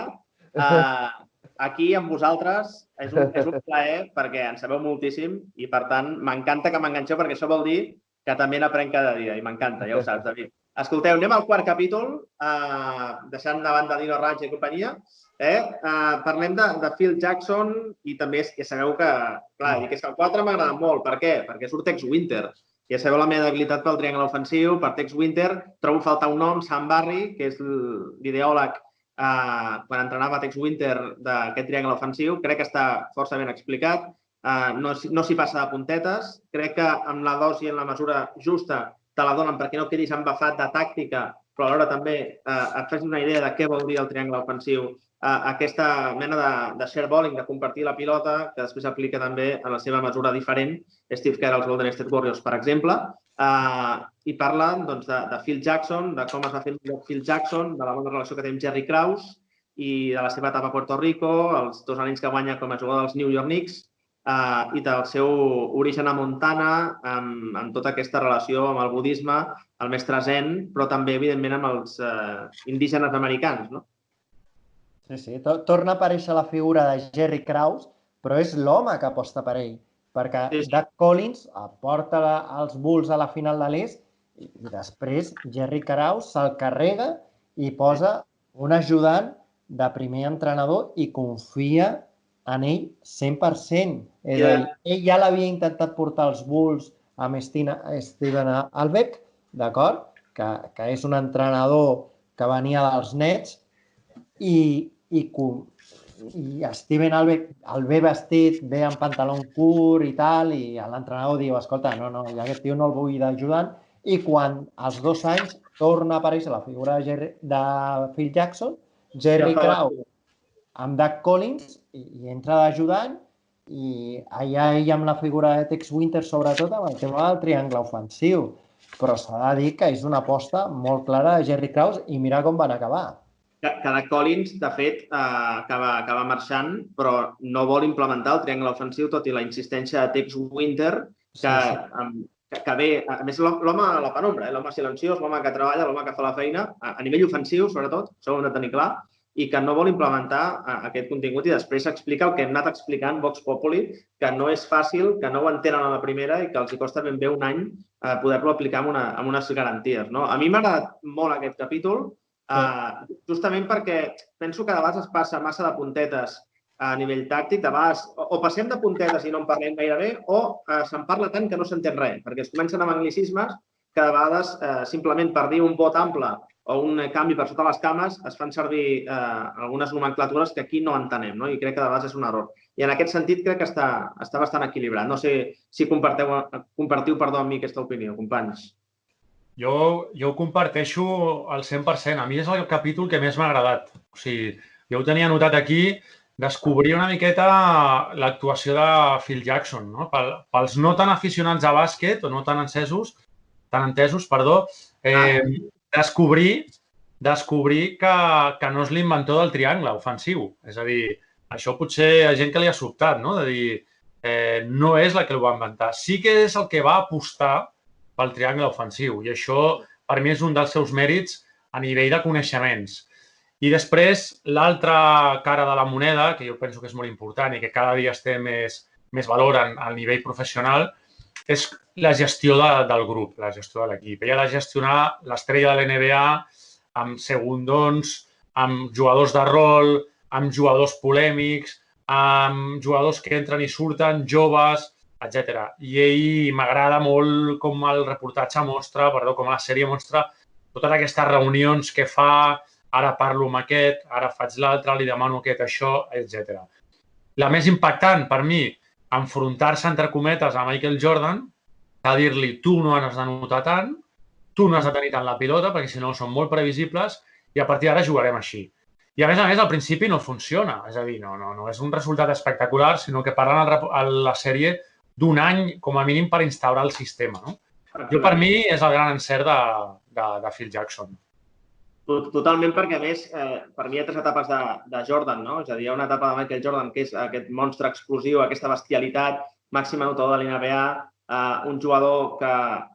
aquí amb vosaltres és un plaer perquè en sabeu moltíssim i, per tant, m'encanta que m'enganxeu perquè això vol dir que també n'aprenc cada dia i m'encanta, ja ho saps, David. Escolteu, anem al quart capítol, deixant de banda Dino Ranch i companyia. Parlem de Phil Jackson i també ja sabeu que, clar, dic que el 4 m'agrada molt. Per què? Perquè surt Tex Winter. Ja sabeu la meva debilitat pel triangle ofensiu, per Tex Winter. Trobo a faltar un nom, Sam Barry, que és l'ideòleg quan entrenava Tex Winter d'aquest triangle ofensiu. Crec que està força ben explicat. No s'hi passa de puntetes. Crec que amb la dosi i en la mesura justa te la donen perquè no quedis embafat de tàctica, però alhora també et fes una idea de què vol dir el triangle ofensiu. Aquesta mena de share balling, de compartir la pilota, que després aplica també en la seva mesura diferent Steve Kerr als Golden State Warriors, per exemple. I parla de Phil Jackson, de com es va fer Phil Jackson, de la bona relació que té amb Jerry Krause i de la seva etapa a Puerto Rico, els 2 anys que guanya com a jugador dels New York Knicks i del seu origen a Montana, amb tota aquesta relació amb el budisme, el mestre Zen, però també, evidentment, amb els indígenes americans, no? Sí. Torna a aparèixer la figura de Jerry Krause, però és l'home que aposta per ell, perquè Doug Collins aporta els Bulls a la final de l'Est i després Jerry Krause se'l carrega i posa un ajudant de primer entrenador i confia en ell 100%. És a dir, ell ja l'havia intentat portar als Bulls amb Steven Albeck, d'acord? Que és un entrenador que venia dels Nets i Steven Albeck el ve vestit, ve amb pantaló curt i tal, i l'entrenador diu, escolta, no, aquest tio no el vull d'ajudant, i quan als 2 anys torna a aparèixer la figura de Phil Jackson, Jerry Krause amb Doug Collins i entra d'ajudant i allà ell amb la figura de Tex Winter, sobretot amb el tema del triangle ofensiu. Però s'ha de dir que és una aposta molt clara de Jerry Krause i mira com van acabar. Que Doug Collins, de fet, acaba marxant, però no vol implementar el triangle ofensiu, tot i la insistència de Tex Winter, que ve, a més, l'home a la penombra, l'home silenciós, l'home que treballa, l'home que fa la feina, a nivell ofensiu, sobretot, això ho hem de tenir clar, i que no vol implementar aquest contingut i després explica el que hem anat explicant Vox Populi, que no és fàcil, que no ho entenen a la primera i que els hi costa ben bé un any poder-lo aplicar amb unes garanties. A mi m'ha agradat molt aquest capítol, justament perquè penso que de vegades es passa massa de puntetes a nivell tàctic, de vegades o passem de puntetes i no en parlem gaire bé o se'n parla tant que no s'entén res, perquè es comencen amb anglicismes que de vegades simplement per dir un vot ample o un canvi per sota les cames es fan servir algunes nomenclatures que aquí no entenem, i crec que de vegades és un error. I en aquest sentit crec que està bastant equilibrat. No sé si compartiu amb mi aquesta opinió, companys. Jo ho comparteixo al 100%. A mi és el capítol que més m'ha agradat. O sigui, jo ho tenia anotat aquí, descobrir una miqueta l'actuació de Phil Jackson, no? Pels no tan aficionats a bàsquet o no tan entesos, descobrir que no és l'inventor del triangle ofensiu. És a dir, això potser hi ha gent que li ha sobtat, no? De dir, no és la que el va inventar. Sí que és el que va apostar pel triangle ofensiu i això per mi és un dels seus mèrits a nivell de coneixements. I després, l'altra cara de la moneda, que jo penso que és molt important i que cada dia es té més valor a nivell professional, és la gestió del grup, la gestió de l'equip. Ell ha de gestionar l'estrella de l'NBA amb segundons, amb jugadors de rol, amb jugadors polèmics, amb jugadors que entren i surten, joves, etc. I ell m'agrada molt com el reportatge mostra, com la sèrie mostra totes aquestes reunions que fa, ara parlo amb aquest, ara faig l'altre, li demano aquest, això, etc. La més impactant per mi, enfrontar-se, entre cometes, a Michael Jordan, a dir-li tu no has de notar tant, tu no has de tenir tant la pilota, perquè si no són molt previsibles i a partir d'ara jugarem així. I a més, al principi no funciona. És a dir, no és un resultat espectacular, sinó que parlen a la sèrie d'un any, com a mínim, per instaurar el sistema. Jo, per mi, és el gran encert de Phil Jackson. Totalment, perquè, a més, per mi hi ha 3 etapes de Jordan, no? És a dir, hi ha una etapa de Michael Jordan, que és aquest monstre explosiu, aquesta bestialitat, màxim anotador de l'NBA, un jugador que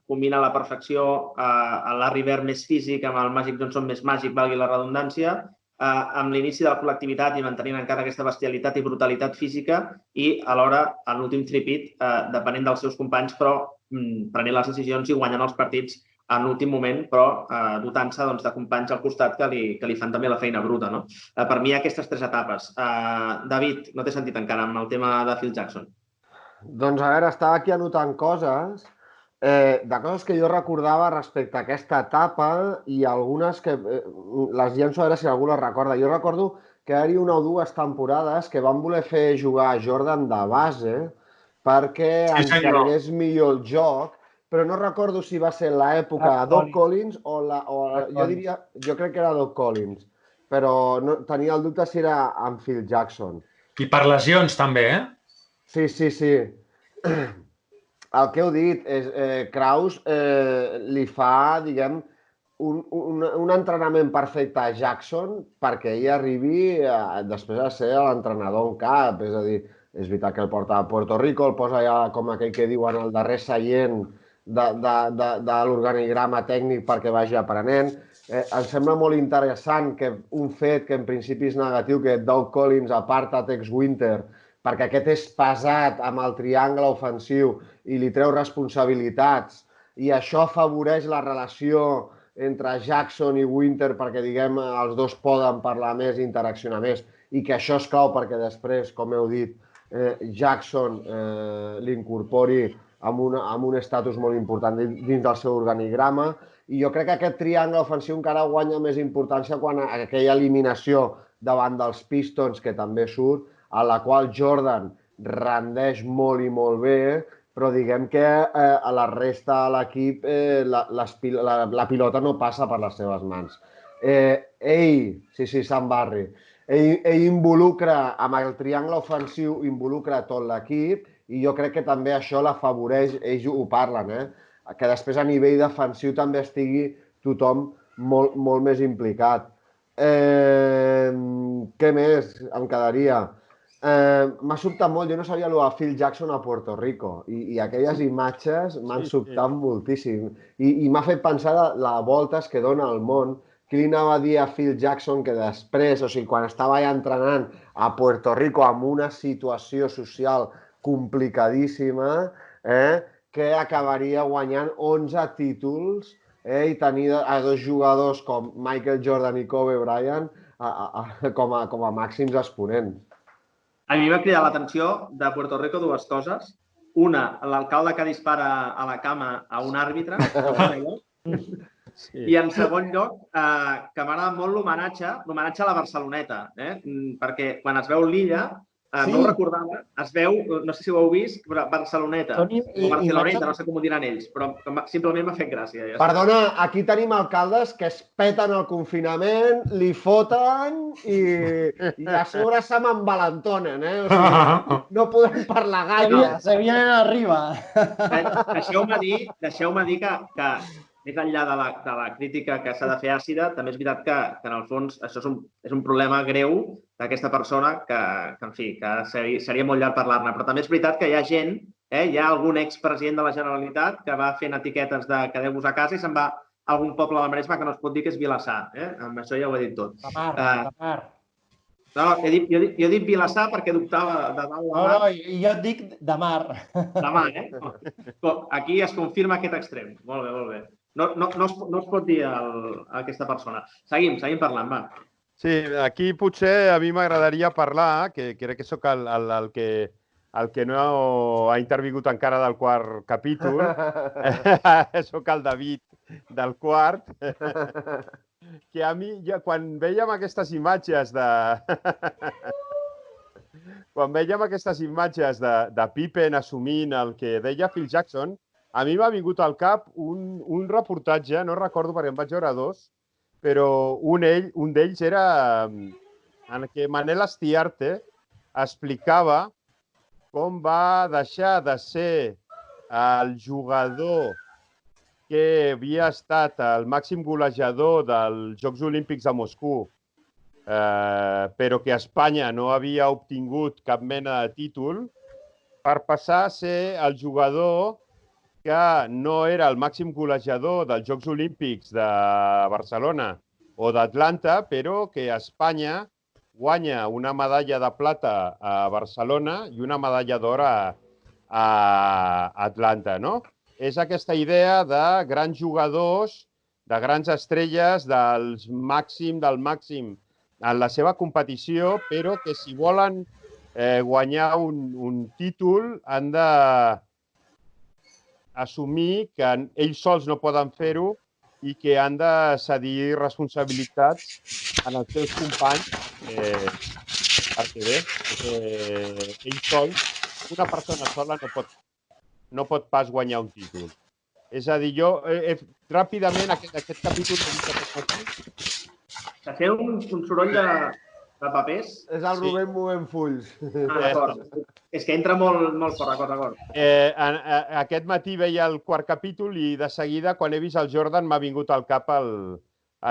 combina a la perfecció el Larry Bird més físic amb el Magic Johnson més màgic, valgui la redundància, amb l'inici de la col·lectivitat i mantenint encara aquesta bestialitat i brutalitat física i, alhora, en l'últim tripit, depenent dels seus companys, però prenent les decisions i guanyant els partits en l'últim moment, però dotant-se de companys al costat que li fan també la feina bruta. No? Per mi hi ha aquestes 3 etapes. David, no t'he sentit encara amb el tema de Phil Jackson. Doncs a veure, estava aquí anotant coses, de coses que jo recordava respecte a aquesta etapa i algunes que les llenço a veure si algú les recorda. Jo recordo que hi havia 1 o 2 temporades que van voler fer jugar a Jordan de base perquè entengués millor el joc, però no recordo si va ser l'època de Doc Collins o jo crec que era Doc Collins, però tenia el dubte si era amb Phil Jackson. I per lesions també, eh? Sí. El que heu dit és Kraus li fa, diguem, un entrenament perfecte a Jackson perquè ell arribi després de ser l'entrenador en cap. És a dir, és veritat que el porta a Puerto Rico, el posa allà, com aquell que diuen, el darrer seient de l'organigrama tècnic perquè vagi aprenent. Em sembla molt interessant que un fet que en principi és negatiu, que Doug Collins aparta Tex Winter perquè aquest és pesat amb el triangle ofensiu i li treu responsabilitats i això afavoreix la relació entre Jackson i Winter perquè, diguem, els dos poden parlar més i interaccionar més i que això és clau perquè després, com heu dit, Jackson l'incorpori amb un estatus molt important dins del seu organigrama i jo crec que aquest triangle ofensiu encara guanya més importància quan aquella eliminació davant dels Pistons, que també surt, a la qual Jordan rendeix molt i molt bé, però diguem que a la resta de l'equip la pilota no passa per les seves mans. Sam Barry, ell involucra, amb el triangle ofensiu, involucra tot l'equip i jo crec que també això l'afavoreix, ells ho parlen, que després a nivell defensiu també estigui tothom molt més implicat. Què més em quedaria? M'ha sobtat molt, jo no sabia el de Phil Jackson a Puerto Rico i aquelles imatges m'han sobtat moltíssim i m'ha fet pensar les voltes que dona el món. Qui li anava a dir a Phil Jackson que després, o sigui, quan estava ja entrenant a Puerto Rico amb una situació social complicadíssima, que acabaria guanyant 11 títols i tenir a 2 jugadors com Michael Jordan i Kobe Bryant com a màxims exponents. A mi m'ha cridat l'atenció de Puerto Rico 2 coses. Una, l'alcalde que dispara a la cama a un àrbitre. I en segon lloc, que m'agrada molt l'homenatge a la Barceloneta, perquè quan es veu l'illa, no ho recordava, es veu, no sé si ho heu vist, Barceloneta, o Barceloneta, no sé com ho diran ells, però simplement m'ha fet gràcia. Perdona, aquí tenim alcaldes que es peten el confinament, li foten i a sobre se m'envalentonen, o sigui, no podem parlar gaire. Se vienen arriba. Deixeu-me dir que més enllà de la crítica que s'ha de fer àcida, també és veritat que en el fons això és un problema greu d'aquesta persona que en fi, que seria molt llarg parlar-ne. Però també és veritat que hi ha gent, hi ha algun expresident de la Generalitat que va fent etiquetes de quedeu-vos a casa i se'n va a algun poble del Maresme que no es pot dir que és Vilassar. Amb això ja ho he dit tot. De mar. No, jo he dit Vilassar perquè dubtava de dalt de mar. No, jo et dic de mar. De mar, Aquí es confirma aquest extrem. Molt bé, molt bé. No es pot dir a aquesta persona. Seguim parlant, va. Sí, aquí potser a mi m'agradaria parlar, que crec que sóc el que no ha intervingut encara del quart capítol. Sóc el David del quart. Que a mi, quan vèiem aquestes imatges de Pippen assumint el que deia Phil Jackson, a mi m'ha vingut al cap un reportatge, no recordo perquè em vaig veure 2, però un d'ells era en què Manel Astiarte explicava com va deixar de ser el jugador que havia estat el màxim golejador dels Jocs Olímpics de Moscou, però que Espanya no havia obtingut cap mena de títol, per passar a ser el jugador que no era el màxim golejador dels Jocs Olímpics de Barcelona o d'Atlanta, però que Espanya guanya una medalla de plata a Barcelona i una medalla d'or a Atlanta, no? és aquesta idea de grans jugadors, de grans estrelles, del màxim en la seva competició, però que si volen guanyar un títol han d'assumir que ells sols no poden fer-ho i que han de cedir responsabilitats en els seus companys perquè bé, ells sols, una persona sola no pot pas guanyar un títol. És a dir, jo ràpidament aquest capítol Que fer un soroll de papers... És el Rubén movent fulls. D'acord. És que entra molt fort, d'acord. Aquest matí veia el quart capítol i de seguida, quan he vist el Jordan, m'ha vingut al cap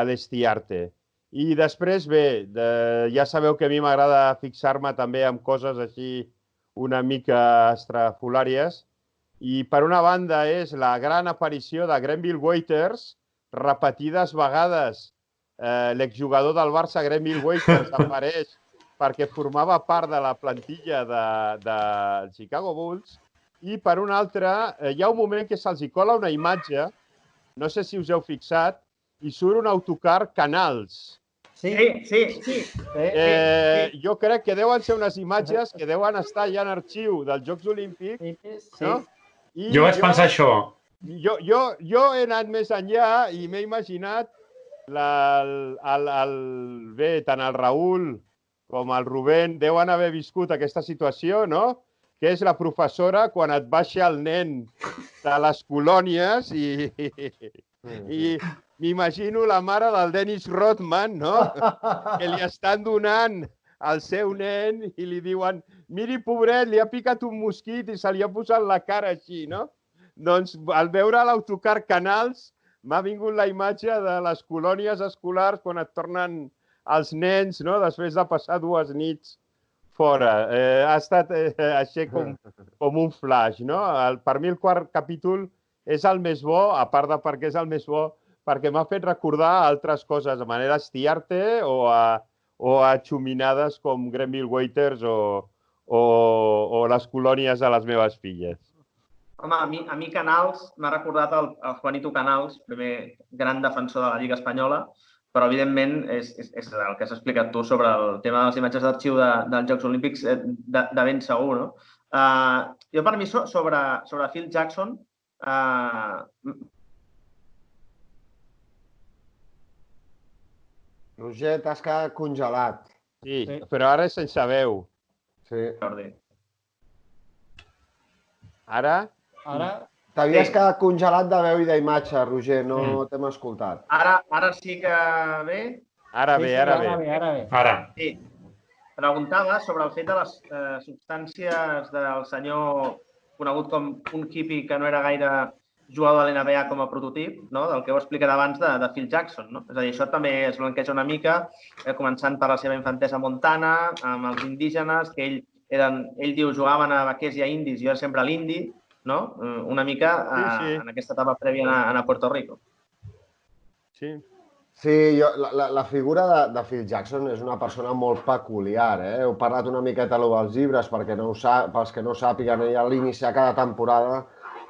l'Estiarte. I després, bé, ja sabeu que a mi m'agrada fixar-me també en coses així una mica estrafolàries. I per una banda és la gran aparició de Grenville Waiters, repetides vegades. L'exjugador del Barça, Grenville Waiters, apareix perquè formava part de la plantilla del Chicago Bulls. I per una altra, hi ha un moment que se'ls cola una imatge, no sé si us heu fixat, i surt un autocar Canals. Sí. Jo crec que deuen ser unes imatges que deuen estar ja en arxiu dels Jocs Olímpics. No? Jo vaig pensar això. Jo he anat més enllà i m'he imaginat bé, tant el Raül com el Rubén deuen haver viscut aquesta situació, no? Que és la professora quan et baixa el nen de les colònies i m'imagino la mare del Dennis Rodman, no? Que li estan donant al seu nen i li diuen miri, pobret, li ha picat un mosquit i se li ha posat la cara així, no? Doncs al veure l'autocar Canals m'ha vingut la imatge de les colònies escolars quan et tornen els nens, no? Després de passar 2 nits fora. Ha estat així com un flash, no? Per mi el quart capítol és el més bo, a part de perquè és el més bo, perquè m'ha fet recordar altres coses, de manera Estiarte o a xuminades com Grenville Waiters o les colònies de les meves filles. Home, a mi Canals m'ha recordat el Juanito Canals, primer gran defensor de la Lliga Espanyola, però evidentment és el que has explicat tu sobre el tema de les imatges d'arxiu dels Jocs Olímpics de ben segur, no? Jo per mi sobre Phil Jackson Roger, t'has quedat congelat. Sí, però ara és sense veu. Sí. Ara? T'havies quedat congelat de veu i d'imatge, Roger, no t'hem escoltat. Ara sí que bé? Ara bé. Sí. Preguntava sobre el fet de les substàncies del senyor conegut com un hippie que no era gaire jugador de l'NBA com a prototip, del que heu explicat abans de Phil Jackson. És a dir, això també es blanqueja una mica, començant per la seva infantesa a Montana, amb els indígenes, que ell diu jugaven a vaquers i a indis, jo era sempre l'indi, una mica en aquesta etapa prèvia a anar a Puerto Rico. Sí. Sí, la figura de Phil Jackson és una persona molt peculiar. Heu parlat una miqueta dels llibres, pels que no sàpiguen, ell a l'iniciar cada temporada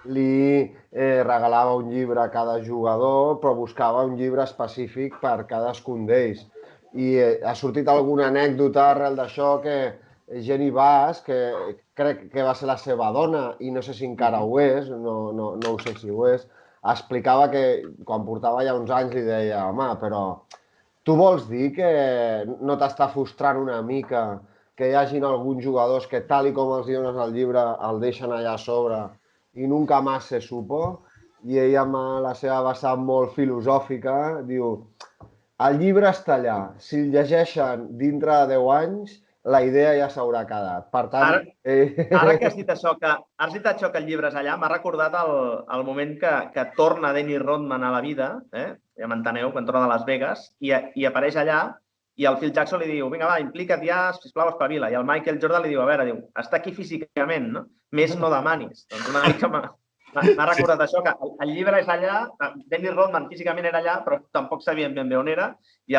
li regalava un llibre a cada jugador, però buscava un llibre específic per cadascun d'ells. I ha sortit alguna anècdota arrel d'això que Jenny Bass, que crec que va ser la seva dona, i no sé si encara ho és, no ho sé si ho és, explicava que quan portava ja uns anys li deia home, però tu vols dir que no t'està frustrant una mica que hi hagin alguns jugadors que tal com els dones al llibre el deixen allà a sobre i nunca más se supo? I ella amb la seva vessant molt filosòfica diu el llibre està allà, si el llegeixen dintre de 10 anys la idea ja s'haurà quedat. Per tant... Ara que has dit això que el llibre és allà, m'ha recordat el moment que torna Dennis Rodman a la vida, ja m'enteneu, quan torna de Las Vegas, i apareix allà i el Phil Jackson li diu, vinga, va, implica't ja, sisplau, espavila. I el Michael Jordan li diu, a veure, està aquí físicament, no? Més no demanis. Doncs una mica m'ha recordat això, que el llibre és allà, Dennis Rodman físicament era allà, però tampoc sabien ben bé on era, i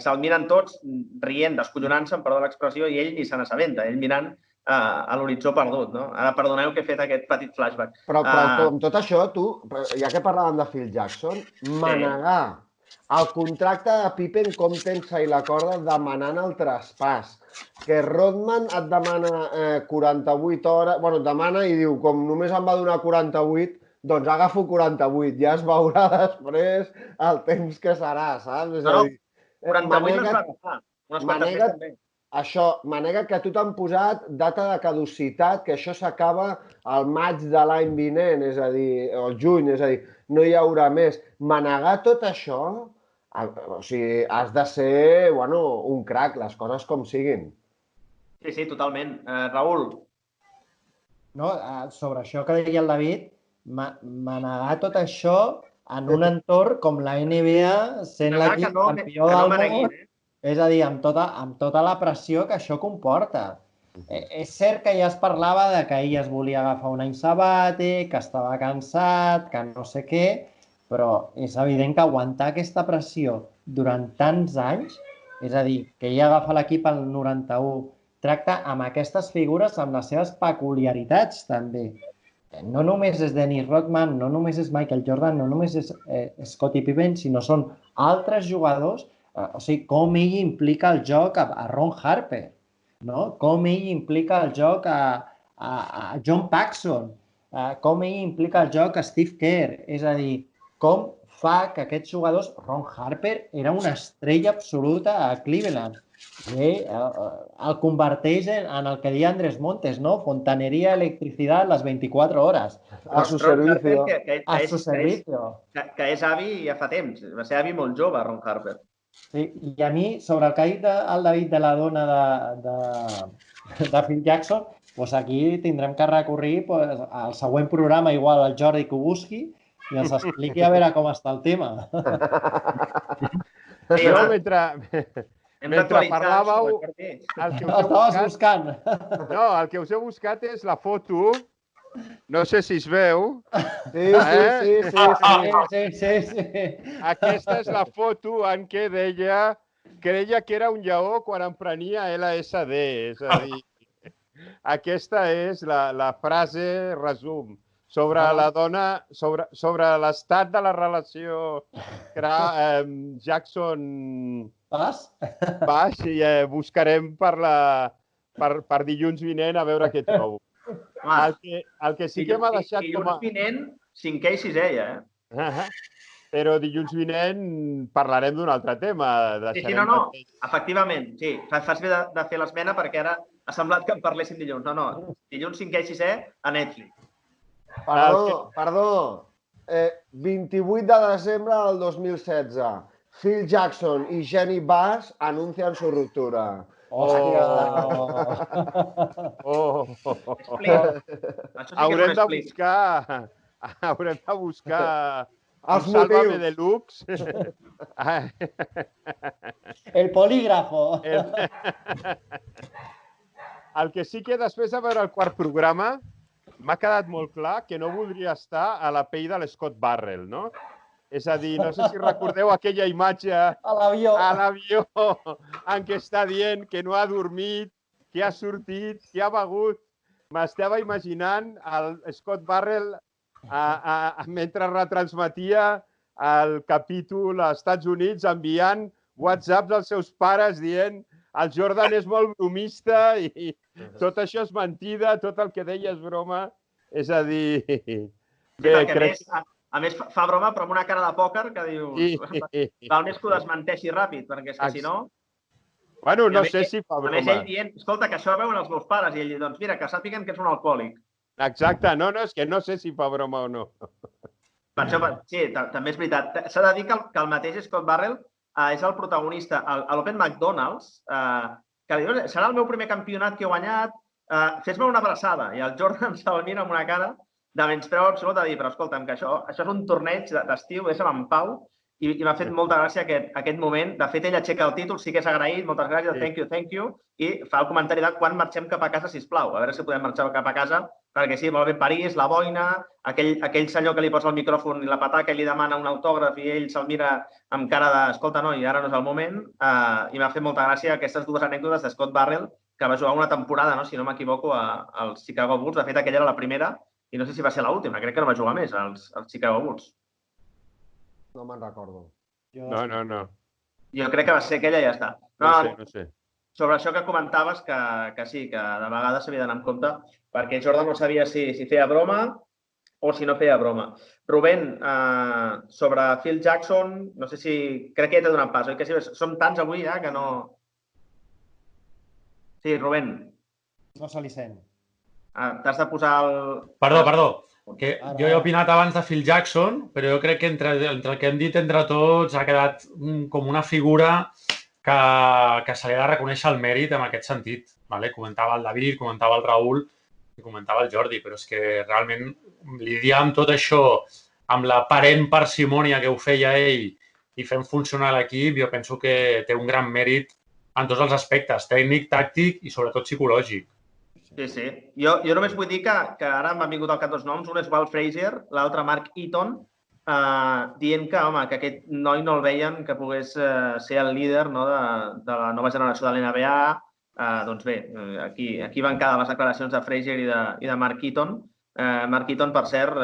se'l miren tots rient, descollonant-se, em perdó l'expressió, i ell ni se n'assabenta, ell mirant a l'horitzó perdut, no? Ara perdoneu que he fet aquest petit flashback. Però amb tot això, tu, ja que parlàvem de Phil Jackson, manegar el contracte de Pippen com tens i la corda demanant el traspàs. Que Rodman et demana 48 hores... Bueno, et demana i diu, com només em va donar 48, doncs agafo 48. Ja es veurà després el temps que serà, saps? És a dir, 48 no es va agafar. Unes quantes més també. Això, manega que tu t'han posat data de caducitat, que això s'acaba al maig de l'any vinent, és a dir, o al juny, és a dir, no hi haurà més. Manegar tot això, o sigui, has de ser, bueno, un crac, les coses com siguin. Sí, sí, totalment. Raül? No, sobre això que deia el David, manegar tot això en un entorn com la NBA, sent l'equip campió del món, és a dir, amb tota la pressió que això comporta. És cert que ja es parlava de que ell es volia agafar un any sabàtic, que estava cansat, que no sé què, però és evident que aguantar aquesta pressió durant tants anys, és a dir, que ell agafa l'equip al 91, tracta amb aquestes figures, amb les seves peculiaritats també. No només és Dennis Rodman, no només és Michael Jordan, no només és Scottie Pippen, sinó són altres jugadors. O sigui, com ell implica el joc a Ron Harper, no? Com ell implica el joc a John Paxson, com ell implica el joc a Steve Kerr. És a dir, com fa que aquests jugadors... Ron Harper era una estrella absoluta a Cleveland. I el converteix en el que deia Andrés Montes, no? Fontanería, electricidad, las 24 horas. A su servicio. A su servicio. Que és avi ja fa temps. Va ser avi molt jove, Ron Harper. Sí, i a mi, sobre el que ha dit el David de la dona de Phil Jackson, doncs aquí tindrem que recórrer al següent programa, igual al Jordi que ho busqui, i ens expliqui a veure com està el tema. Mentre parlàveu, el que us he buscat és la foto. No sé si es veu. Sí. Aquesta és la foto en què creia que era un lleó quan em prenia LSD. És a dir, aquesta és la frase resum sobre la dona, sobre l'estat de la relació Jackson-Bass, i buscarem per dilluns vinent a veure què trobo. El que sí que m'ha deixat com a... Dilluns vinent, 5è i 6è, Però dilluns vinent parlarem d'un altre tema. Sí, no. Efectivament, sí. Fas bé de fer l'esmena perquè ara ha semblat que en parléssim dilluns. No. Dilluns 5è i 6è a Netflix. Perdó. 28 de desembre del 2016. Phil Jackson i Jenny Bass anuncien su ruptura. Haurem de buscar els Sálvame Deluxe. El polígrafo. El que sí que després de veure el quart programa m'ha quedat molt clar que no voldria estar a la pell de l'Scott Burrell, no? És a dir, no sé si recordeu aquella imatge a l'avió en què està dient que no ha dormit, que ha sortit, que ha begut. M'estava imaginant el Scott Burrell mentre retransmetia el capítol als Estats Units enviant whatsapps als seus pares dient el Jordan és molt bromista i tot això és mentida, tot el que deia és broma. És a dir... A més, fa broma, però amb una cara de pòquer que diu... Val més que ho desmenteixi ràpid, perquè és que si no... Bueno, no sé si fa broma. A més, ell dient, escolta, que això veuen els meus pares, i ell diu, doncs mira, que sàpiguen que ets un alcohòlic. Exacte, no, és que no sé si fa broma o no. Per això, sí, també és veritat. S'ha de dir que el mateix Scott Burrell és el protagonista a l'Open McDonald's, que li diu, serà el meu primer campionat que he guanyat, fes-me una abraçada. I el Jordan se'l mira amb una cara de menyspreu absolut a dir, però escolta'm, que això és un torneig d'estiu, deixa'm en pau, i m'ha fet molta gràcia aquest moment. De fet, ell aixeca el títol, sí que és agraït, moltes gràcies, thank you, i fa el comentari de quan marxem cap a casa, sisplau. A veure si podem marxar cap a casa, perquè sí, molt bé París, la boina, aquell senyor que li posa el micròfon i la pataca i li demana un autògraf i ell se'l mira amb cara de, escolta, noi, ara no és el moment, i m'ha fet molta gràcia aquestes dues anècdotes de Scott Burrell, que va jugar una temporada, no? Si no m'equivoco, als Chicago Bulls. De fet, aquella era la primera i no sé si va ser l'última. Crec que no va jugar més als Chicago Bulls. No me'n recordo. No. Jo crec que va ser aquella i ja està. No sé. Sobre això que comentaves, que sí, que de vegades s'havia d'anar en compte, perquè Jordan no sabia si feia broma o si no feia broma. Rubén, sobre Phil Jackson, no sé si... Crec que ja t'he donat pas, oi? Que sí, som tants avui ja que no... Sí, Rubén. No se li sent. T'has de posar el... Perdó. Que jo he opinat abans de Phil Jackson, però jo crec que entre el que hem dit entre tots ha quedat com una figura que se li ha de reconèixer el mèrit en aquest sentit. Comentava el David, comentava el Raül i comentava el Jordi, però és que realment lidiar amb tot això, amb l'aparent parsimònia que ho feia ell i fent funcionar l'equip, jo penso que té un gran mèrit en tots els aspectes, tècnic, tàctic i sobretot psicològic. Sí. Jo només vull dir que ara m'han vingut al cap dos noms. Un és Walt Frazier, l'altre Mark Eaton, dient que, home, que aquest noi no el veien que pogués ser el líder de la nova generació de l'NBA. Doncs bé, aquí van quedar les declaracions de Frazier i de Mark Eaton. Mark Eaton, per cert,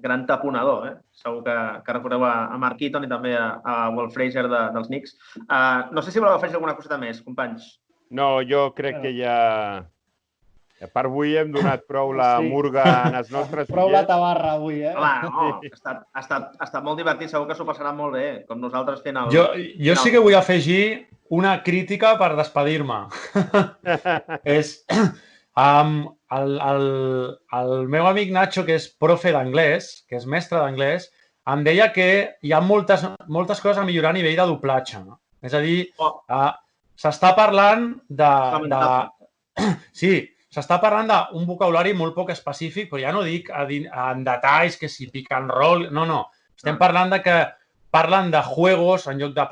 gran taponador. Segur que recordeu a Mark Eaton i també a Walt Frazier dels Knicks. No sé si voleu afegir alguna coseta més, companys. No, jo crec que ja... Per avui hem donat prou la murga en els nostres ullets. Prou la tabarra avui, Ha estat molt divertit, segur que s'ho passaran molt bé, com nosaltres fent el... Jo sí que vull afegir una crítica per despedir-me. És el meu amic Nacho, que és profe d'anglès, que és mestre d'anglès, em deia que hi ha moltes coses a millorar a nivell de doblatge. És a dir, s'està parlant Sí, s'està parlant d'un vocabulari molt poc específic, però ja no dic en detalls, que si pick and roll... No. Estem parlant de que parlen de juegos en lloc de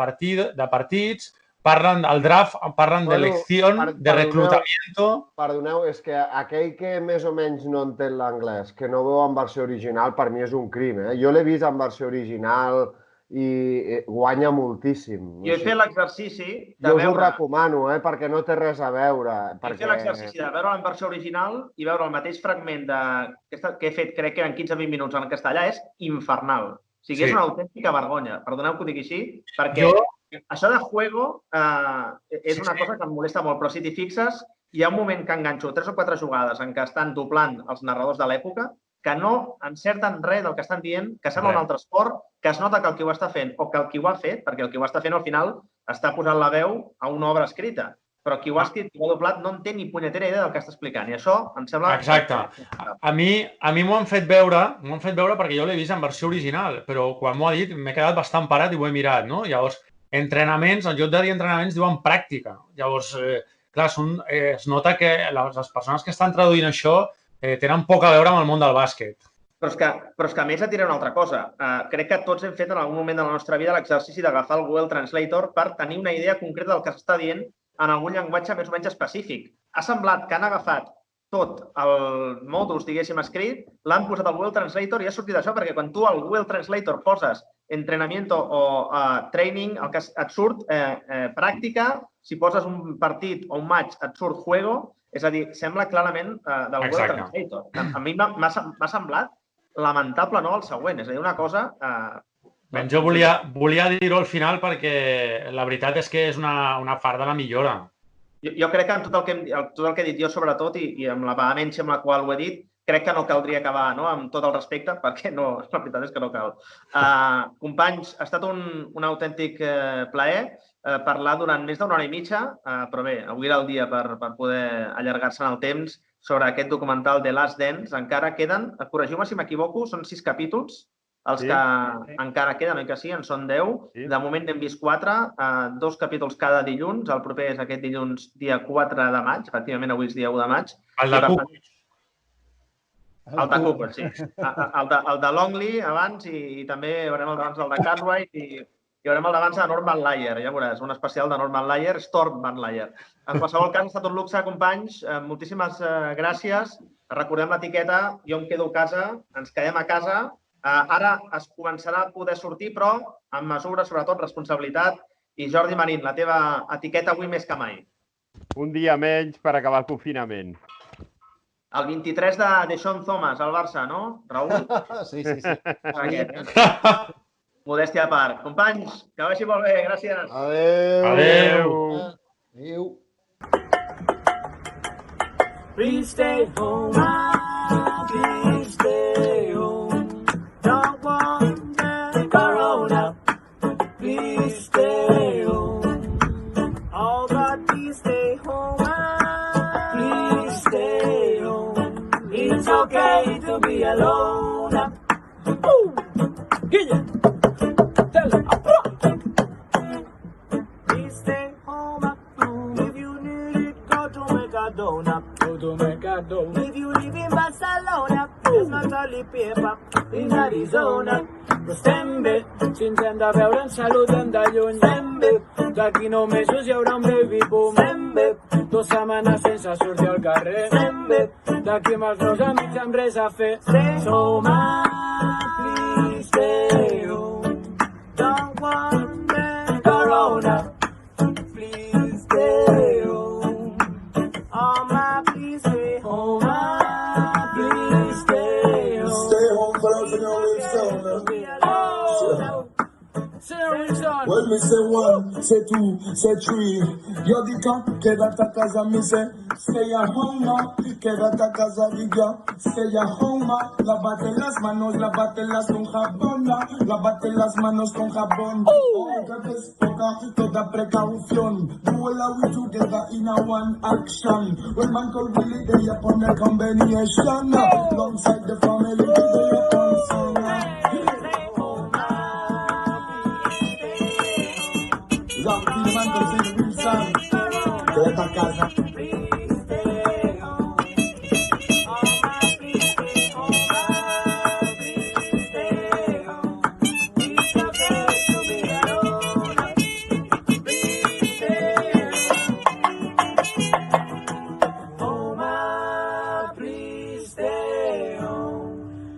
partits, parlen del draft, parlen d'elecció, de reclutamiento... Perdoneu, és que aquell que més o menys no entén l'anglès, que no veu en versió original, per mi és un crim. Jo l'he vist en versió original i guanya moltíssim. Jo he fet l'exercici de veure... Jo us ho recomano, perquè no té res a veure. He fet l'exercici de veure en versió original i veure el mateix fragment que he fet, crec que en 15-20 minuts en castellà, és infernal. O sigui, és una autèntica vergonya. Perdoneu que ho digui així, perquè això de juego és una cosa que em molesta molt, però si t'hi fixes, hi ha un moment que enganxo 3 o 4 jugades en què estan doblant els narradors de l'època que no encerten res del que estan dient, que sembla un altre esport, que es nota que el qui ho està fent o que el qui ho ha fet, perquè el qui ho està fent al final està posant la veu a una obra escrita, però qui ho ha escrit, qui ho ha doblat, no en té ni punyetera idea del que està explicant. I això em sembla... Exacte. A mi m'ho han fet veure perquè jo l'he vist en versió original, però quan m'ho ha dit m'he quedat bastant parat i ho he mirat, no? Llavors, entrenaments, en lloc de dir entrenaments, diuen pràctica. Llavors, clar, es nota que les persones que estan traduint això tenen poc a veure amb el món del bàsquet. Però és que a més et diré una altra cosa. Crec que tots hem fet en algun moment de la nostra vida l'exercici d'agafar el Google Translator per tenir una idea concreta del que s'està dient en algun llenguatge més o menys específic. Ha semblat que han agafat tot el mòduls, diguéssim, escrit, l'han posat al Google Translator i ha sortit això, perquè quan tu al Google Translator poses entrenamiento o training, el que et surt pràctica, si poses un partit o un match et surt juego, és a dir, sembla clarament del Google Translator. A mi m'ha semblat lamentable, no?, el següent. És a dir, una cosa... Jo volia dir-ho al final perquè la veritat és que és una part de la millora. Jo crec que amb tot el que he dit jo, sobretot, i amb la vehemència amb la qual ho he dit, crec que no caldria acabar amb tot el respecte, perquè la veritat és que no cal. Companys, ha estat un autèntic plaer parlar durant més d'una hora i mitja, però bé, avui era el dia per poder allargar-se en el temps sobre aquest documental The Last Dance. Encara queden, corregiu-me si m'equivoco, són 6 capítols, els que encara queden, oi que sí? En són 10. De moment n'hem vist 4, 2 capítols cada dilluns. El proper és aquest dilluns, dia 4 de maig. Efectivament, avui és dia 1 de maig. El de Cooper. El de Cooper, sí. El de Longley abans i també veurem el d'abans del de Cartwright i veurem el d'abans de Norman Leyer. Ja veuràs, un especial de Norman Leyer, Storm Van Leyer. En qualsevol cas, ha estat un luxe, companys. Moltíssimes gràcies. Recordem l'etiqueta, jo em quedo a casa, ens quedem a casa. Ara es començarà a poder sortir, però amb mesura, sobretot, responsabilitat. I Jordi Marín, la teva etiqueta avui més que mai. Un dia menys per acabar el confinament. El 23 de Sean Thomas, al Barça, no, Raül? Sí. Modèstia a part. Companys, que vagi molt bé, gràcies. Adéu. Please stay home, please stay home. Don't want the corona. Please stay home. Oh God, please stay home, please stay home. It's okay to be alone. Guille, tell him. Please stay home. If you need it, go to Mercadona. If you live in Barcelona, there's not only paper in Arizona. Però estem bé, si ens hem de veure ens saludem de lluny. Estem bé, d'aquí 9 mesos hi haurà un baby boom. Estem bé, 2 setmanes sense sortir al carrer. Estem bé, d'aquí amb els meus amics amb res a fer. Som please stay home. Don't want the corona. Please stay home. Oh my, please stay home. Please stay home. Stay home for us and your Well, me say 1, say 2, say 3. Yo dica, quédate a casa, me say. Stay at home now, quédate a casa, diga. Stay at home now. Lávate las manos con jabón. Lávate las manos con jabón. Que es poca, toda precaución. Do all we together in a one action. When man call Willie, they upon the combination. Alongside the family, they upon son. Long team and the sing real song. Quédate a casa.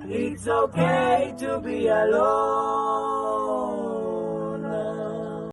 It's okay to be alone.